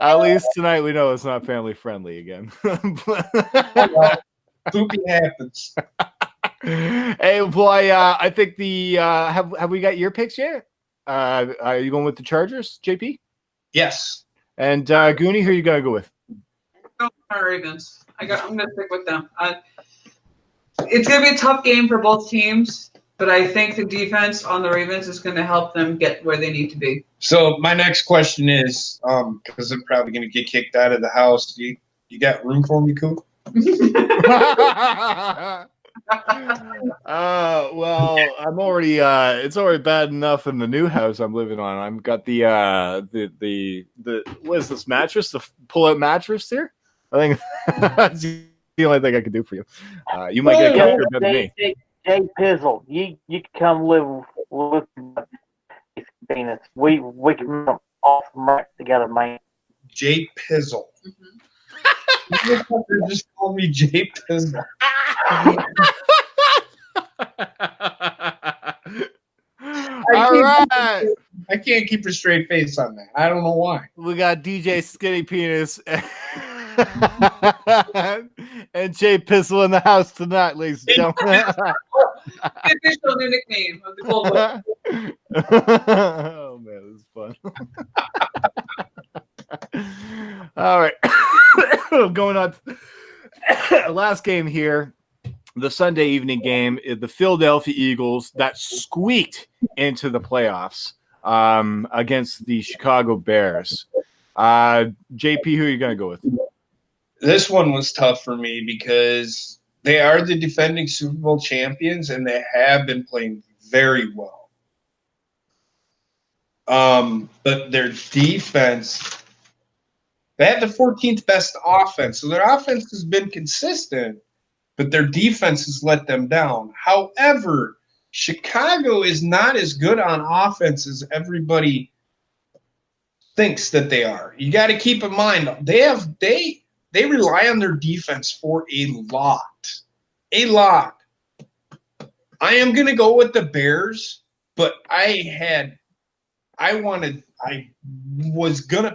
At least tonight we know it's not family friendly again. Poopy happens. Hey boy, I think the have we got your picks yet? Are you going with the Chargers, JP? Yes. And Goonie, who are you gonna go with? Ravens. I'm gonna stick with them. It's gonna be a tough game for both teams, but I think the defense on the Ravens is gonna help them get where they need to be. So my next question is, because I'm probably gonna get kicked out of the house. You got room for me, Coop? Well, I'm already it's already bad enough in the new house I'm living on. I've got the what is this mattress? The pull-out mattress here? I think that's the only thing I can do for you. You might get a comfortable bed than me. Jay Pizzle, you can come live with Venus. We can run awesome racks together, man. Jay Pizzle. Mm-hmm. Just call me Jay Pizzle. All right. I can't keep a straight face on that. I don't know why. We got DJ Skinny Penis and Jay Pistol in the house tonight, ladies and gentlemen. The official new nickname of the Cold War. Oh man, this is fun. All right. Going on to last game here. The Sunday evening game is the Philadelphia Eagles that squeaked into the playoffs against the Chicago Bears. JP, who are you going to go with? This one was tough for me because they are the defending Super Bowl champions and they have been playing very well. But their defense, they have the 14th best offense. So their offense has been consistent, but their defense has let them down. However, Chicago is not as good on offense as everybody thinks that they are. You got to keep in mind, they rely on their defense for a lot. A lot. I am going to go with the Bears, but I was going to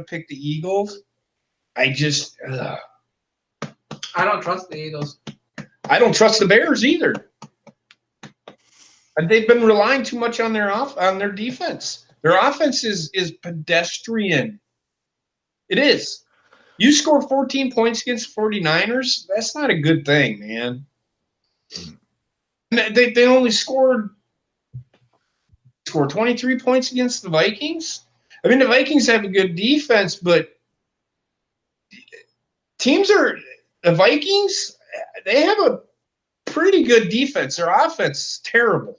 pick the Eagles. I don't trust the Eagles. I don't trust the Bears either. And they've been relying too much on their defense. Their offense is pedestrian. It is. You score 14 points against 49ers, that's not a good thing, man. And they only scored 23 points against the Vikings. I mean, the Vikings have a good defense, but the Vikings, they have a pretty good defense. Their offense is terrible,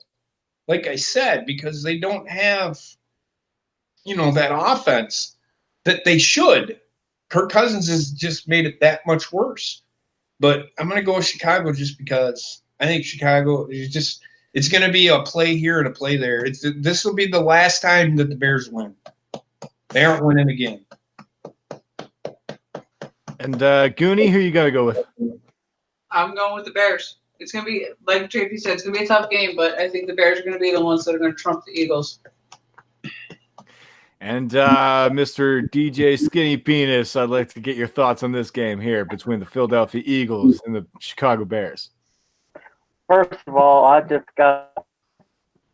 like I said, because they don't have, that offense that they should. Kirk Cousins has just made it that much worse. But I'm going to go with Chicago just because I think Chicago is it's going to be a play here and a play there. This will be the last time that the Bears win. They aren't winning again. And Goonie, who you got to go with? I'm going with the Bears. It's going to be, like JP said, it's going to be a tough game, but I think the Bears are going to be the ones that are going to trump the Eagles. And Mr. DJ Skinny Penis, I'd like to get your thoughts on this game here between the Philadelphia Eagles and the Chicago Bears. First of all, I just got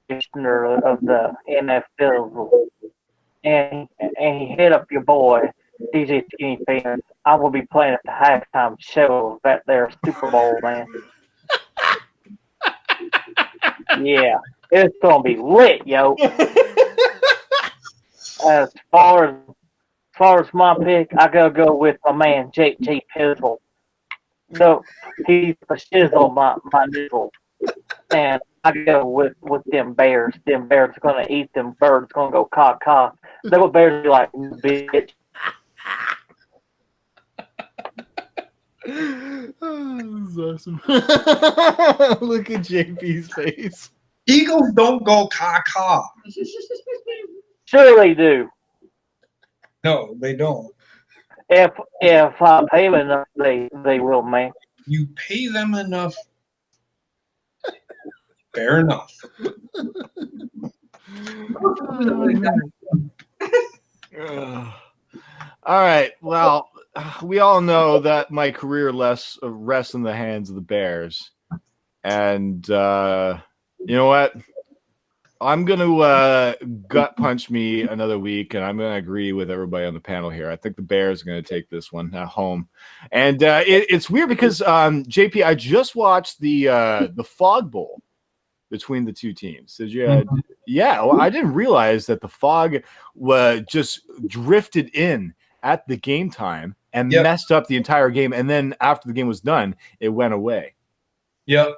commissioner of the NFL, and he hit up your boy, DJ Skinny Penis. I will be playing at the halftime show of that there Super Bowl, man. Yeah, it's gonna be lit, yo. As far as my pick, I gotta go with my man JT Pizzle. So he's the shizzle my nizzle. And I go with them Bears. Them Bears are gonna eat them birds, gonna go caw. They will Bears be like, bitch. Oh, this is awesome. Look at JP's face. Eagles don't go caw. Sure they do. No, they don't. If I pay them enough, they will, man. You pay them enough. Fair enough. All right. Well, we all know that my career rests in the hands of the Bears. And you know what? I'm going to gut punch me another week, and I'm going to agree with everybody on the panel here. I think the Bears are going to take this one at home. And it's weird because, JP, I just watched the Fog Bowl between the two teams. Did you? Yeah, well, I didn't realize that the fog just drifted in at the game time and messed up the entire game. And then after the game was done, it went away. Yep.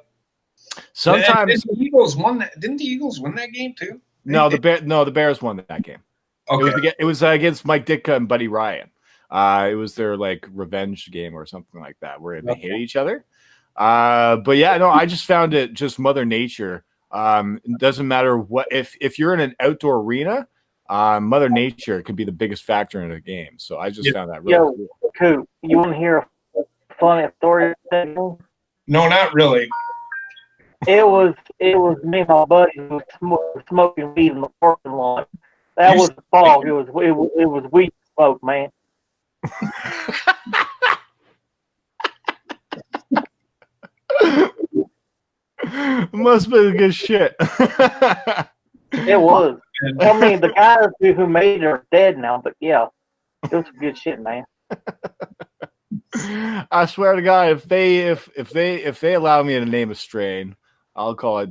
Sometimes the Eagles won that. Didn't the Eagles win that game too? No, the Bears won that game. Okay. It was against Mike Ditka and Buddy Ryan. It was their revenge game or something like that where they hit each other. But yeah, no, I just found it just Mother Nature. It doesn't matter what if you're in an outdoor arena, Mother Nature can be the biggest factor in a game. So I just found that really cool. Coop, you want to hear a funny story? No, not really. It was me and my buddy who was smoking weed in the parking lot. That was the fog. It was weed smoke, man. Must be a good shit. It was. I mean, the guys who made it are dead now, but yeah, it was good shit, man. I swear to God, if they allow me to name a strain, I'll call it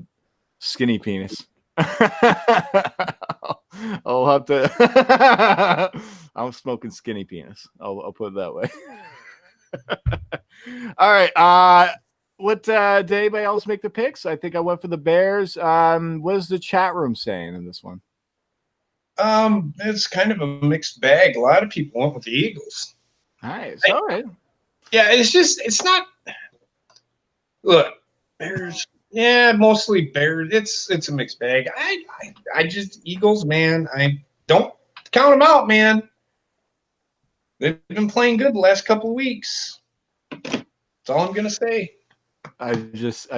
Skinny Penis. I'll have to. I'm smoking Skinny Penis. I'll put it that way. All right. What did anybody else make the picks? I think I went for the Bears. What is the chat room saying in this one? It's kind of a mixed bag. A lot of people went with the Eagles. Nice. All right. Yeah, it's not. Look, Bears. Yeah, mostly Bears. It's a mixed bag. I just Eagles, man. I don't count them out, man. They've been playing good the last couple of weeks. That's all I'm gonna say. I just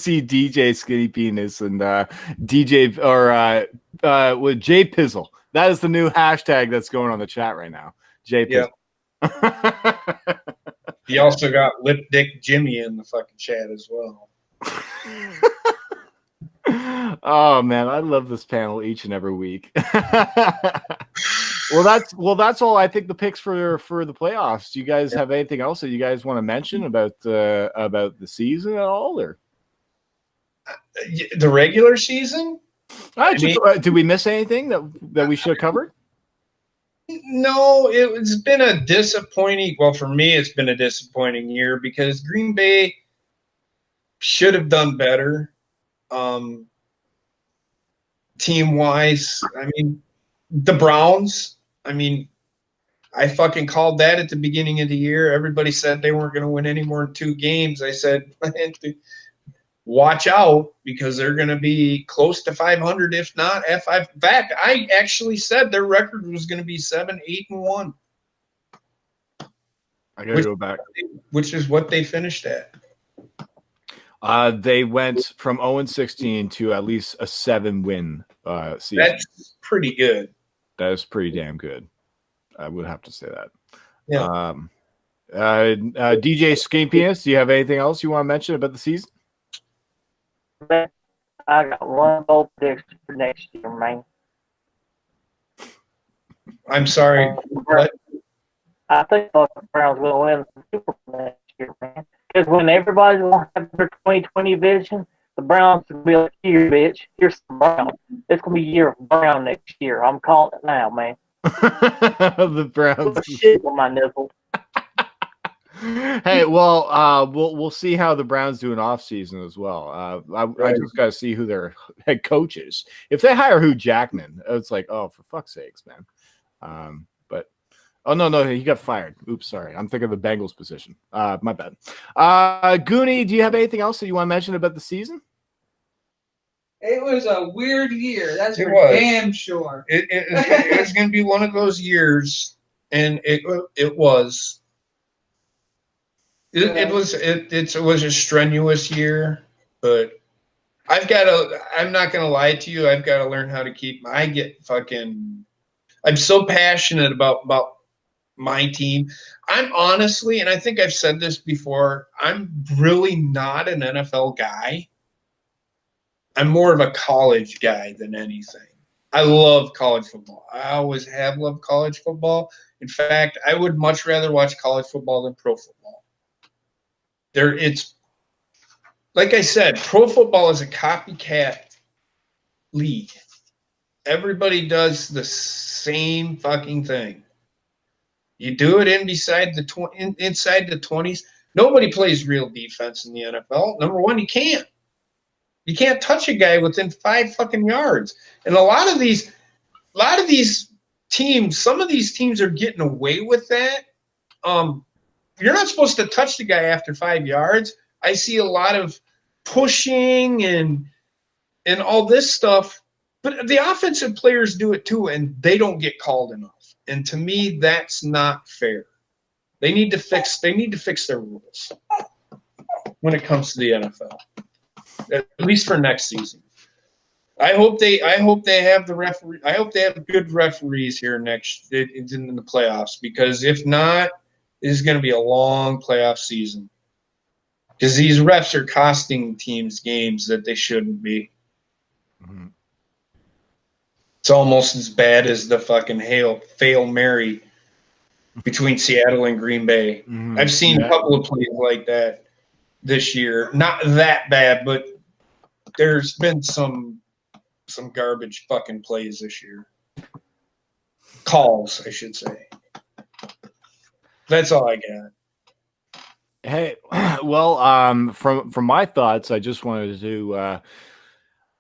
see DJ Skinny Penis and DJ or with J Pizzle. That is the new hashtag that's going on the chat right now. J Pizzle. He also got Lip Dick Jimmy in the fucking chat as well. Oh man, I love this panel each and every week. Well, that's all. I think the picks for the playoffs. Do you guys have anything else that you guys want to mention about the season at all, or the regular season? Did we miss anything that we should have covered? No, it's been a disappointing. Well, for me, it's been a disappointing year because Green Bay should have done better. Team-wise, I mean, the Browns, I mean, I fucking called that at the beginning of the year. Everybody said they weren't going to win any more than 2 games. I said, watch out because they're going to be close to 500, if not F5. In fact, I actually said their record was going to be 7-8-1. I got to go back. Which is what they finished at. They went from 0-16 to at least a 7-win season. That's pretty good. That is pretty damn good. I would have to say that. Yeah. DJ Skin Penis, do you have anything else you want to mention about the season? I got one bold prediction for next year, man. I'm sorry. What? I think the Browns will win the Super Bowl next year, man. Because when everybody's going to have their 2020 vision, the Browns will be like, here, bitch, here's the Brown. It's going to be a year of Brown next year. I'm calling it now, man. The Browns. Put shit on my nipple. Hey, well, we'll see how the Browns do in off season as well. I just got to see who their head coach is. If they hire Hugh Jackman, it's like, oh, for fuck's sakes, man. But oh no, he got fired. Oops, sorry. I'm thinking of the Bengals position. My bad. Goonie, do you have anything else that you want to mention about the season? It was a weird year. That's for damn sure. It was going to be one of those years, and it was. It was a strenuous year, but I'm not going to lie to you. I've got to learn how to keep. I'm so passionate about my team. I'm honestly, and I think I've said this before, I'm really not an NFL guy. I'm more of a college guy than anything. I love college football. I always have loved college football. In fact, I would much rather watch college football than pro football. It's like I said, pro football is a copycat league. Everybody does the same fucking thing. You do it inside the 20s. Nobody plays real defense in the NFL. Number one, you can't. You can't touch a guy within 5 fucking yards. And a lot of these teams, some of these teams are getting away with that. You're not supposed to touch the guy after 5 yards. I see a lot of pushing and all this stuff, but the offensive players do it too, and they don't get called enough. And to me, that's not fair. They need to fix their rules when it comes to the NFL, at least for next season. I hope they have the referee. I hope they have good referees here in the playoffs, because if not, this is going to be a long playoff season, because these refs are costing teams games that they shouldn't be. Mm-hmm. It's almost as bad as the fucking Hail Mary between Seattle and Green Bay. Mm-hmm. I've seen a couple of plays like that this year. Not that bad, but there's been some garbage fucking plays this year. Calls, I should say. That's all I got. Hey, well, from my thoughts, I just wanted to,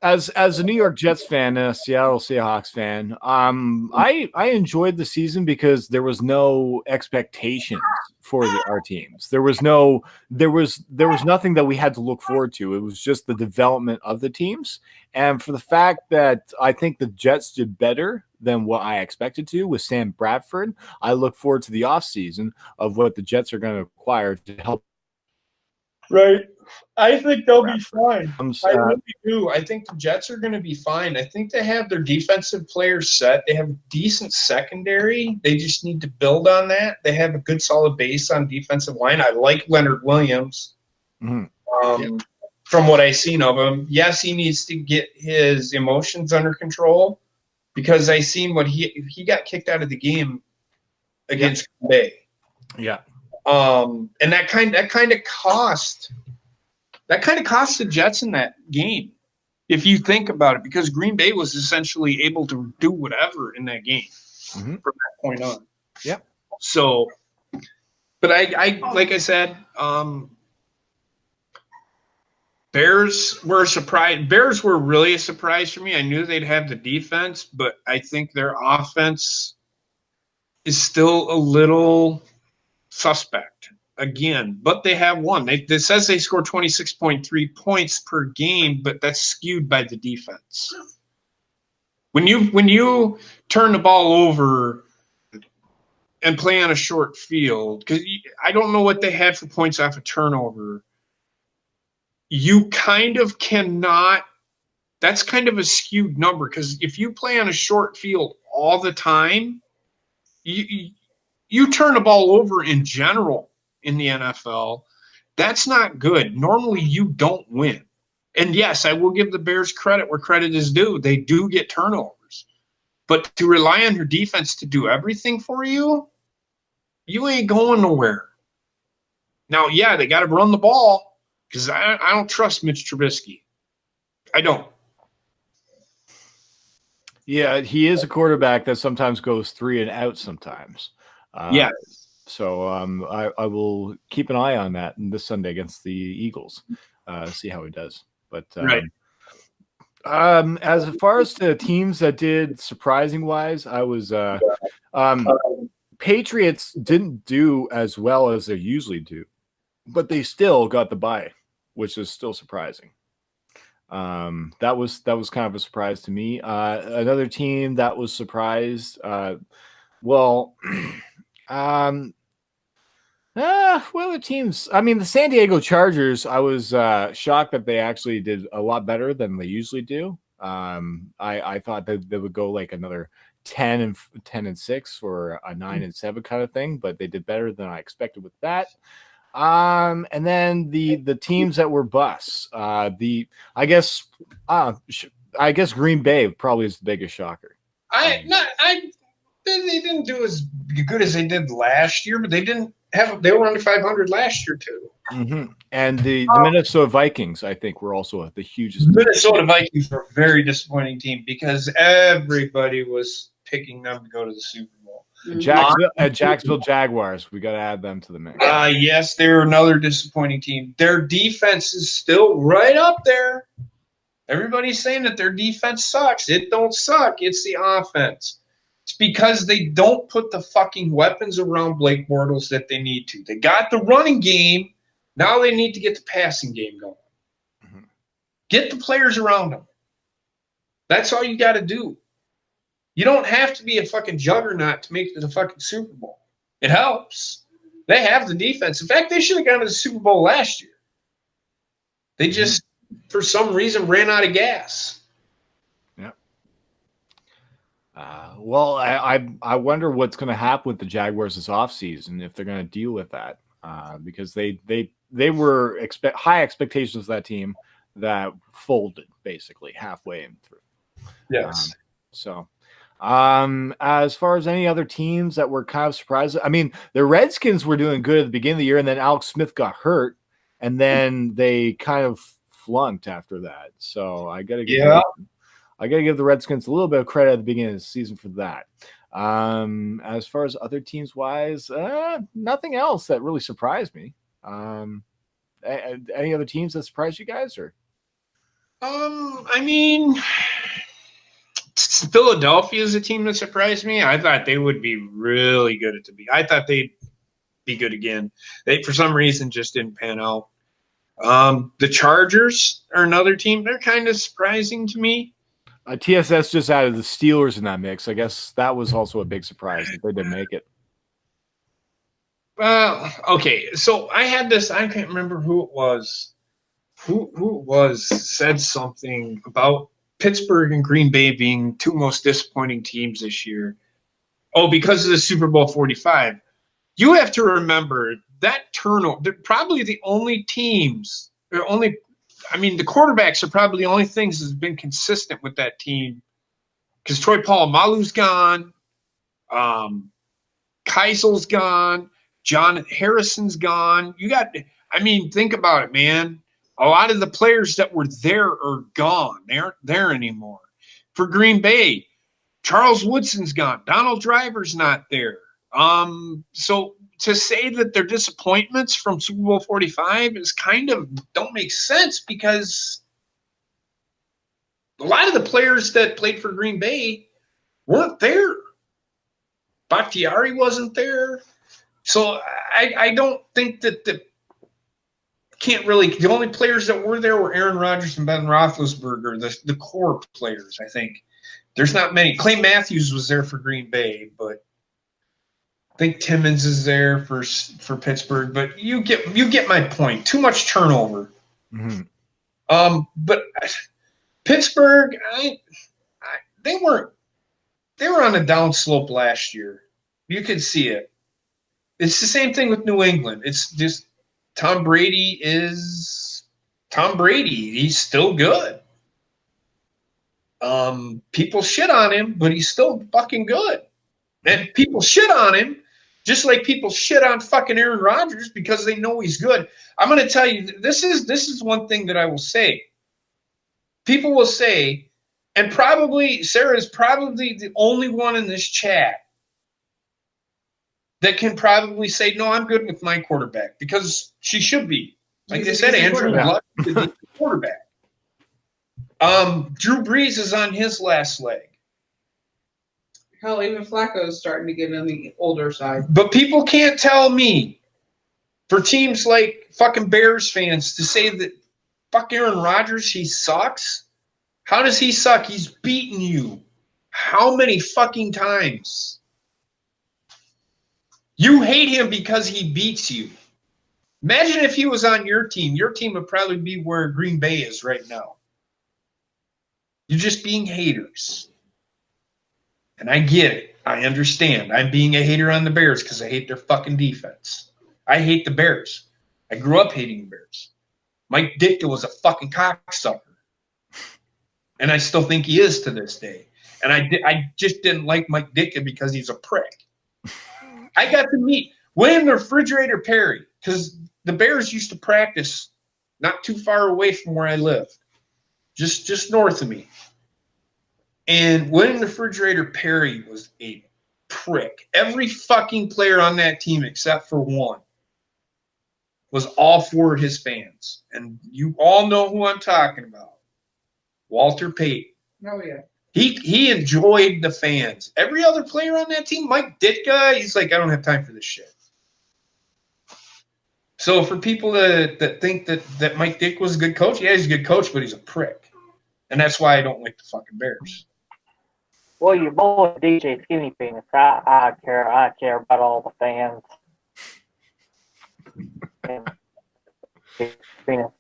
as a New York Jets fan and a Seattle Seahawks fan, I enjoyed the season because there was no expectations for our teams. There was nothing that we had to look forward to. It was just the development of the teams, and for the fact that I think the Jets did better than what I expected to with Sam Bradford, I look forward to the offseason of what the Jets are going to acquire to help Right. I think they'll be fine. I'm I really do. I think the Jets are going to be fine. I think they have their defensive players set. They have decent secondary. They just need to build on that. They have a good, solid base on defensive line. I like Leonard Williams. From what I've seen of him. Yes, he needs to get his emotions under control because I seen what he got kicked out of the game against Green Bay. Yeah. And that kind of cost the Jets in that game, if you think about it, because Green Bay was essentially able to do whatever in that game from that point on. Yeah. So, but I like I said, Bears were a surprise. Bears were really a surprise for me. I knew they'd have the defense, but I think their offense is still a little suspect again, but they have won. It says they score 26.3 points per game, but that's skewed by the defense. When you turn the ball over and play on a short field, because I don't know what they had for points off a turnover, you kind of cannot. That's kind of a skewed number because if you play on a short field all the time, you turn the ball over in general in the NFL, that's not good. Normally, you don't win. And yes, I will give the Bears credit where credit is due. They do get turnovers. But to rely on your defense to do everything for you, you ain't going nowhere. Now, yeah, they got to run the ball because I don't trust Mitch Trubisky. I don't. Yeah, he is a quarterback that sometimes goes 3 and out sometimes. Yeah. So I will keep an eye on that this Sunday against the Eagles, see how he does. But right. As far as the teams that did surprising wise, I was Patriots didn't do as well as they usually do, but they still got the bye, which is still surprising. That was kind of a surprise to me. Another team that was surprised. The teams. I mean, the San Diego Chargers. I was shocked that they actually did a lot better than they usually do. I thought that they would go like another 10 and 6 or a 9 and 7 kind of thing, but they did better than I expected with that. And then the teams that were busts. I guess Green Bay probably is the biggest shocker. They didn't do as good as they did last year, but they were under 500 last year too. Mm-hmm. And the Minnesota Vikings, I think, were also the hugest. Minnesota Vikings were a very disappointing team because everybody was picking them to go to the Super Bowl. Jacksonville Jaguars, we got to add them to the mix. Yes, they're another disappointing team. Their defense is still right up there. Everybody's saying that their defense sucks. It don't suck. It's the offense. It's because they don't put the fucking weapons around Blake Bortles that they need to. They got the running game. Now they need to get the passing game going. Mm-hmm. Get the players around them. That's all you got to do. You don't have to be a fucking juggernaut to make it to the fucking Super Bowl. It helps. They have the defense. In fact, they should have gone to the Super Bowl last year. They just, for some reason, ran out of gas. Yeah. Well, I wonder what's going to happen with the Jaguars this offseason, if they're going to deal with that, because they were high expectations of that team that folded basically halfway in through. Yes. As far as any other teams that were kind of surprised, I mean, the Redskins were doing good at the beginning of the year, and then Alex Smith got hurt, and then they kind of flunked after that. So I got to give the Redskins a little bit of credit at the beginning of the season for that. As far as other teams wise, nothing else that really surprised me. Any other teams that surprised you guys, or? I mean, Philadelphia is a team that surprised me. I thought they would be really good I thought they'd be good again. They, for some reason, just didn't pan out. The Chargers are another team. They're kind of surprising to me. TSS just added the Steelers in that mix. I guess that was also a big surprise that they didn't make it. Okay. So I had this. I can't remember who it was. Who it was said something about Pittsburgh and Green Bay being two most disappointing teams this year. Oh, because of the Super Bowl 45. You have to remember that turnover. They're probably the only teams. The quarterbacks are probably the only things that's been consistent with that team. Because Troy Polamalu's gone, Keisel's gone, John Harrison's gone. Think about it, man. A lot of the players that were there are gone. They aren't there anymore. For Green Bay, Charles Woodson's gone. Donald Driver's not there. So to say that they're disappointments from Super Bowl 45 is kind of don't make sense because a lot of the players that played for Green Bay weren't there. Bakhtiari wasn't there. So I don't think that the only players that were there were Aaron Rodgers and Ben Roethlisberger, the core players, I think. There's not many. Clay Matthews was there for Green Bay, but I think Timmons is there for Pittsburgh. But you get my point. Too much turnover. Mm-hmm. But Pittsburgh, they were on a down slope last year. You could see it. It's the same thing with New England. It's just Tom Brady is Tom Brady. He's still good. People shit on him, but he's still fucking good. And people shit on him just like people shit on fucking Aaron Rodgers because they know he's good. I'm going to tell you, this is one thing that I will say. People will say, and probably Sarah is probably the only one in this chat that can probably say, no, I'm good with my quarterback because she should be. Like they said, Andrew Luck is the quarterback. Drew Brees is on his last leg. Hell, even Flacco's starting to get on the older side. But people can't tell me, for teams like fucking Bears fans, to say that fuck Aaron Rodgers, he sucks. How does he suck? He's beaten you. How many fucking times? You hate him because he beats you. Imagine if he was on your team. Your team would probably be where Green Bay is right now. You're just being haters. And I get it. I understand. I'm being a hater on the Bears because I hate their fucking defense. I hate the Bears. I grew up hating the Bears. Mike Ditka was a fucking cocksucker. And I still think he is to this day. And I just didn't like Mike Ditka because he's a prick. I got to meet William the Refrigerator Perry because the Bears used to practice not too far away from where I live, just north of me. And William the Refrigerator Perry was a prick. Every fucking player on that team except for one was all for his fans. And you all know who I'm talking about. Walter Payton. Oh, yeah. He enjoyed the fans. Every other player on that team, Mike Ditka, he's like, I don't have time for this shit. So for people that think that Mike Ditka was a good coach, yeah, he's a good coach, but he's a prick. And that's why I don't like the fucking Bears. Well, your boy DJ Skinny Penis, I care about all the fans. Penis.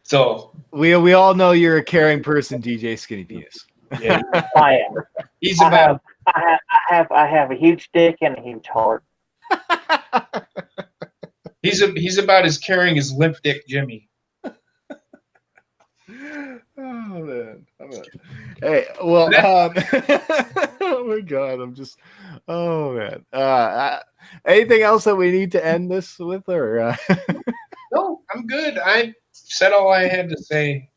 So we all know you're a caring person, DJ Skinny Penis. Yeah, I am. He's about. I have a huge dick and a huge heart. He's about as caring as Limp Dick Jimmy. Oh man. Hey, well, oh my god, I'm just, oh man. Anything else that we need to end this with, or? No, I'm good. I said all I had to say.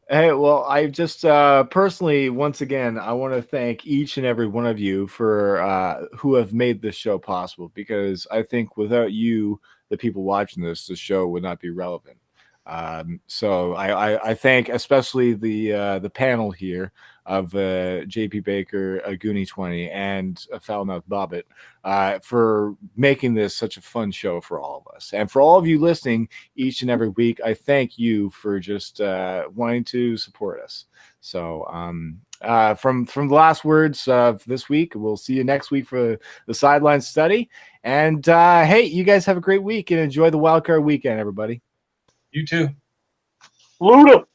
Hey, well, I just personally, once again, I want to thank each and every one of you for who have made this show possible, because I think without you, the people watching this, the show would not be relevant. So I thank especially the panel here, of JP Baker, a Goonie 20, and a FoulMouthBobbit for making this such a fun show for all of us. And for all of you listening each and every week, I thank you for just wanting to support us. So from the last words of this week, we'll see you next week for the Sideline Study. And hey, you guys have a great week and enjoy the Wildcard weekend, everybody. You too. Luda.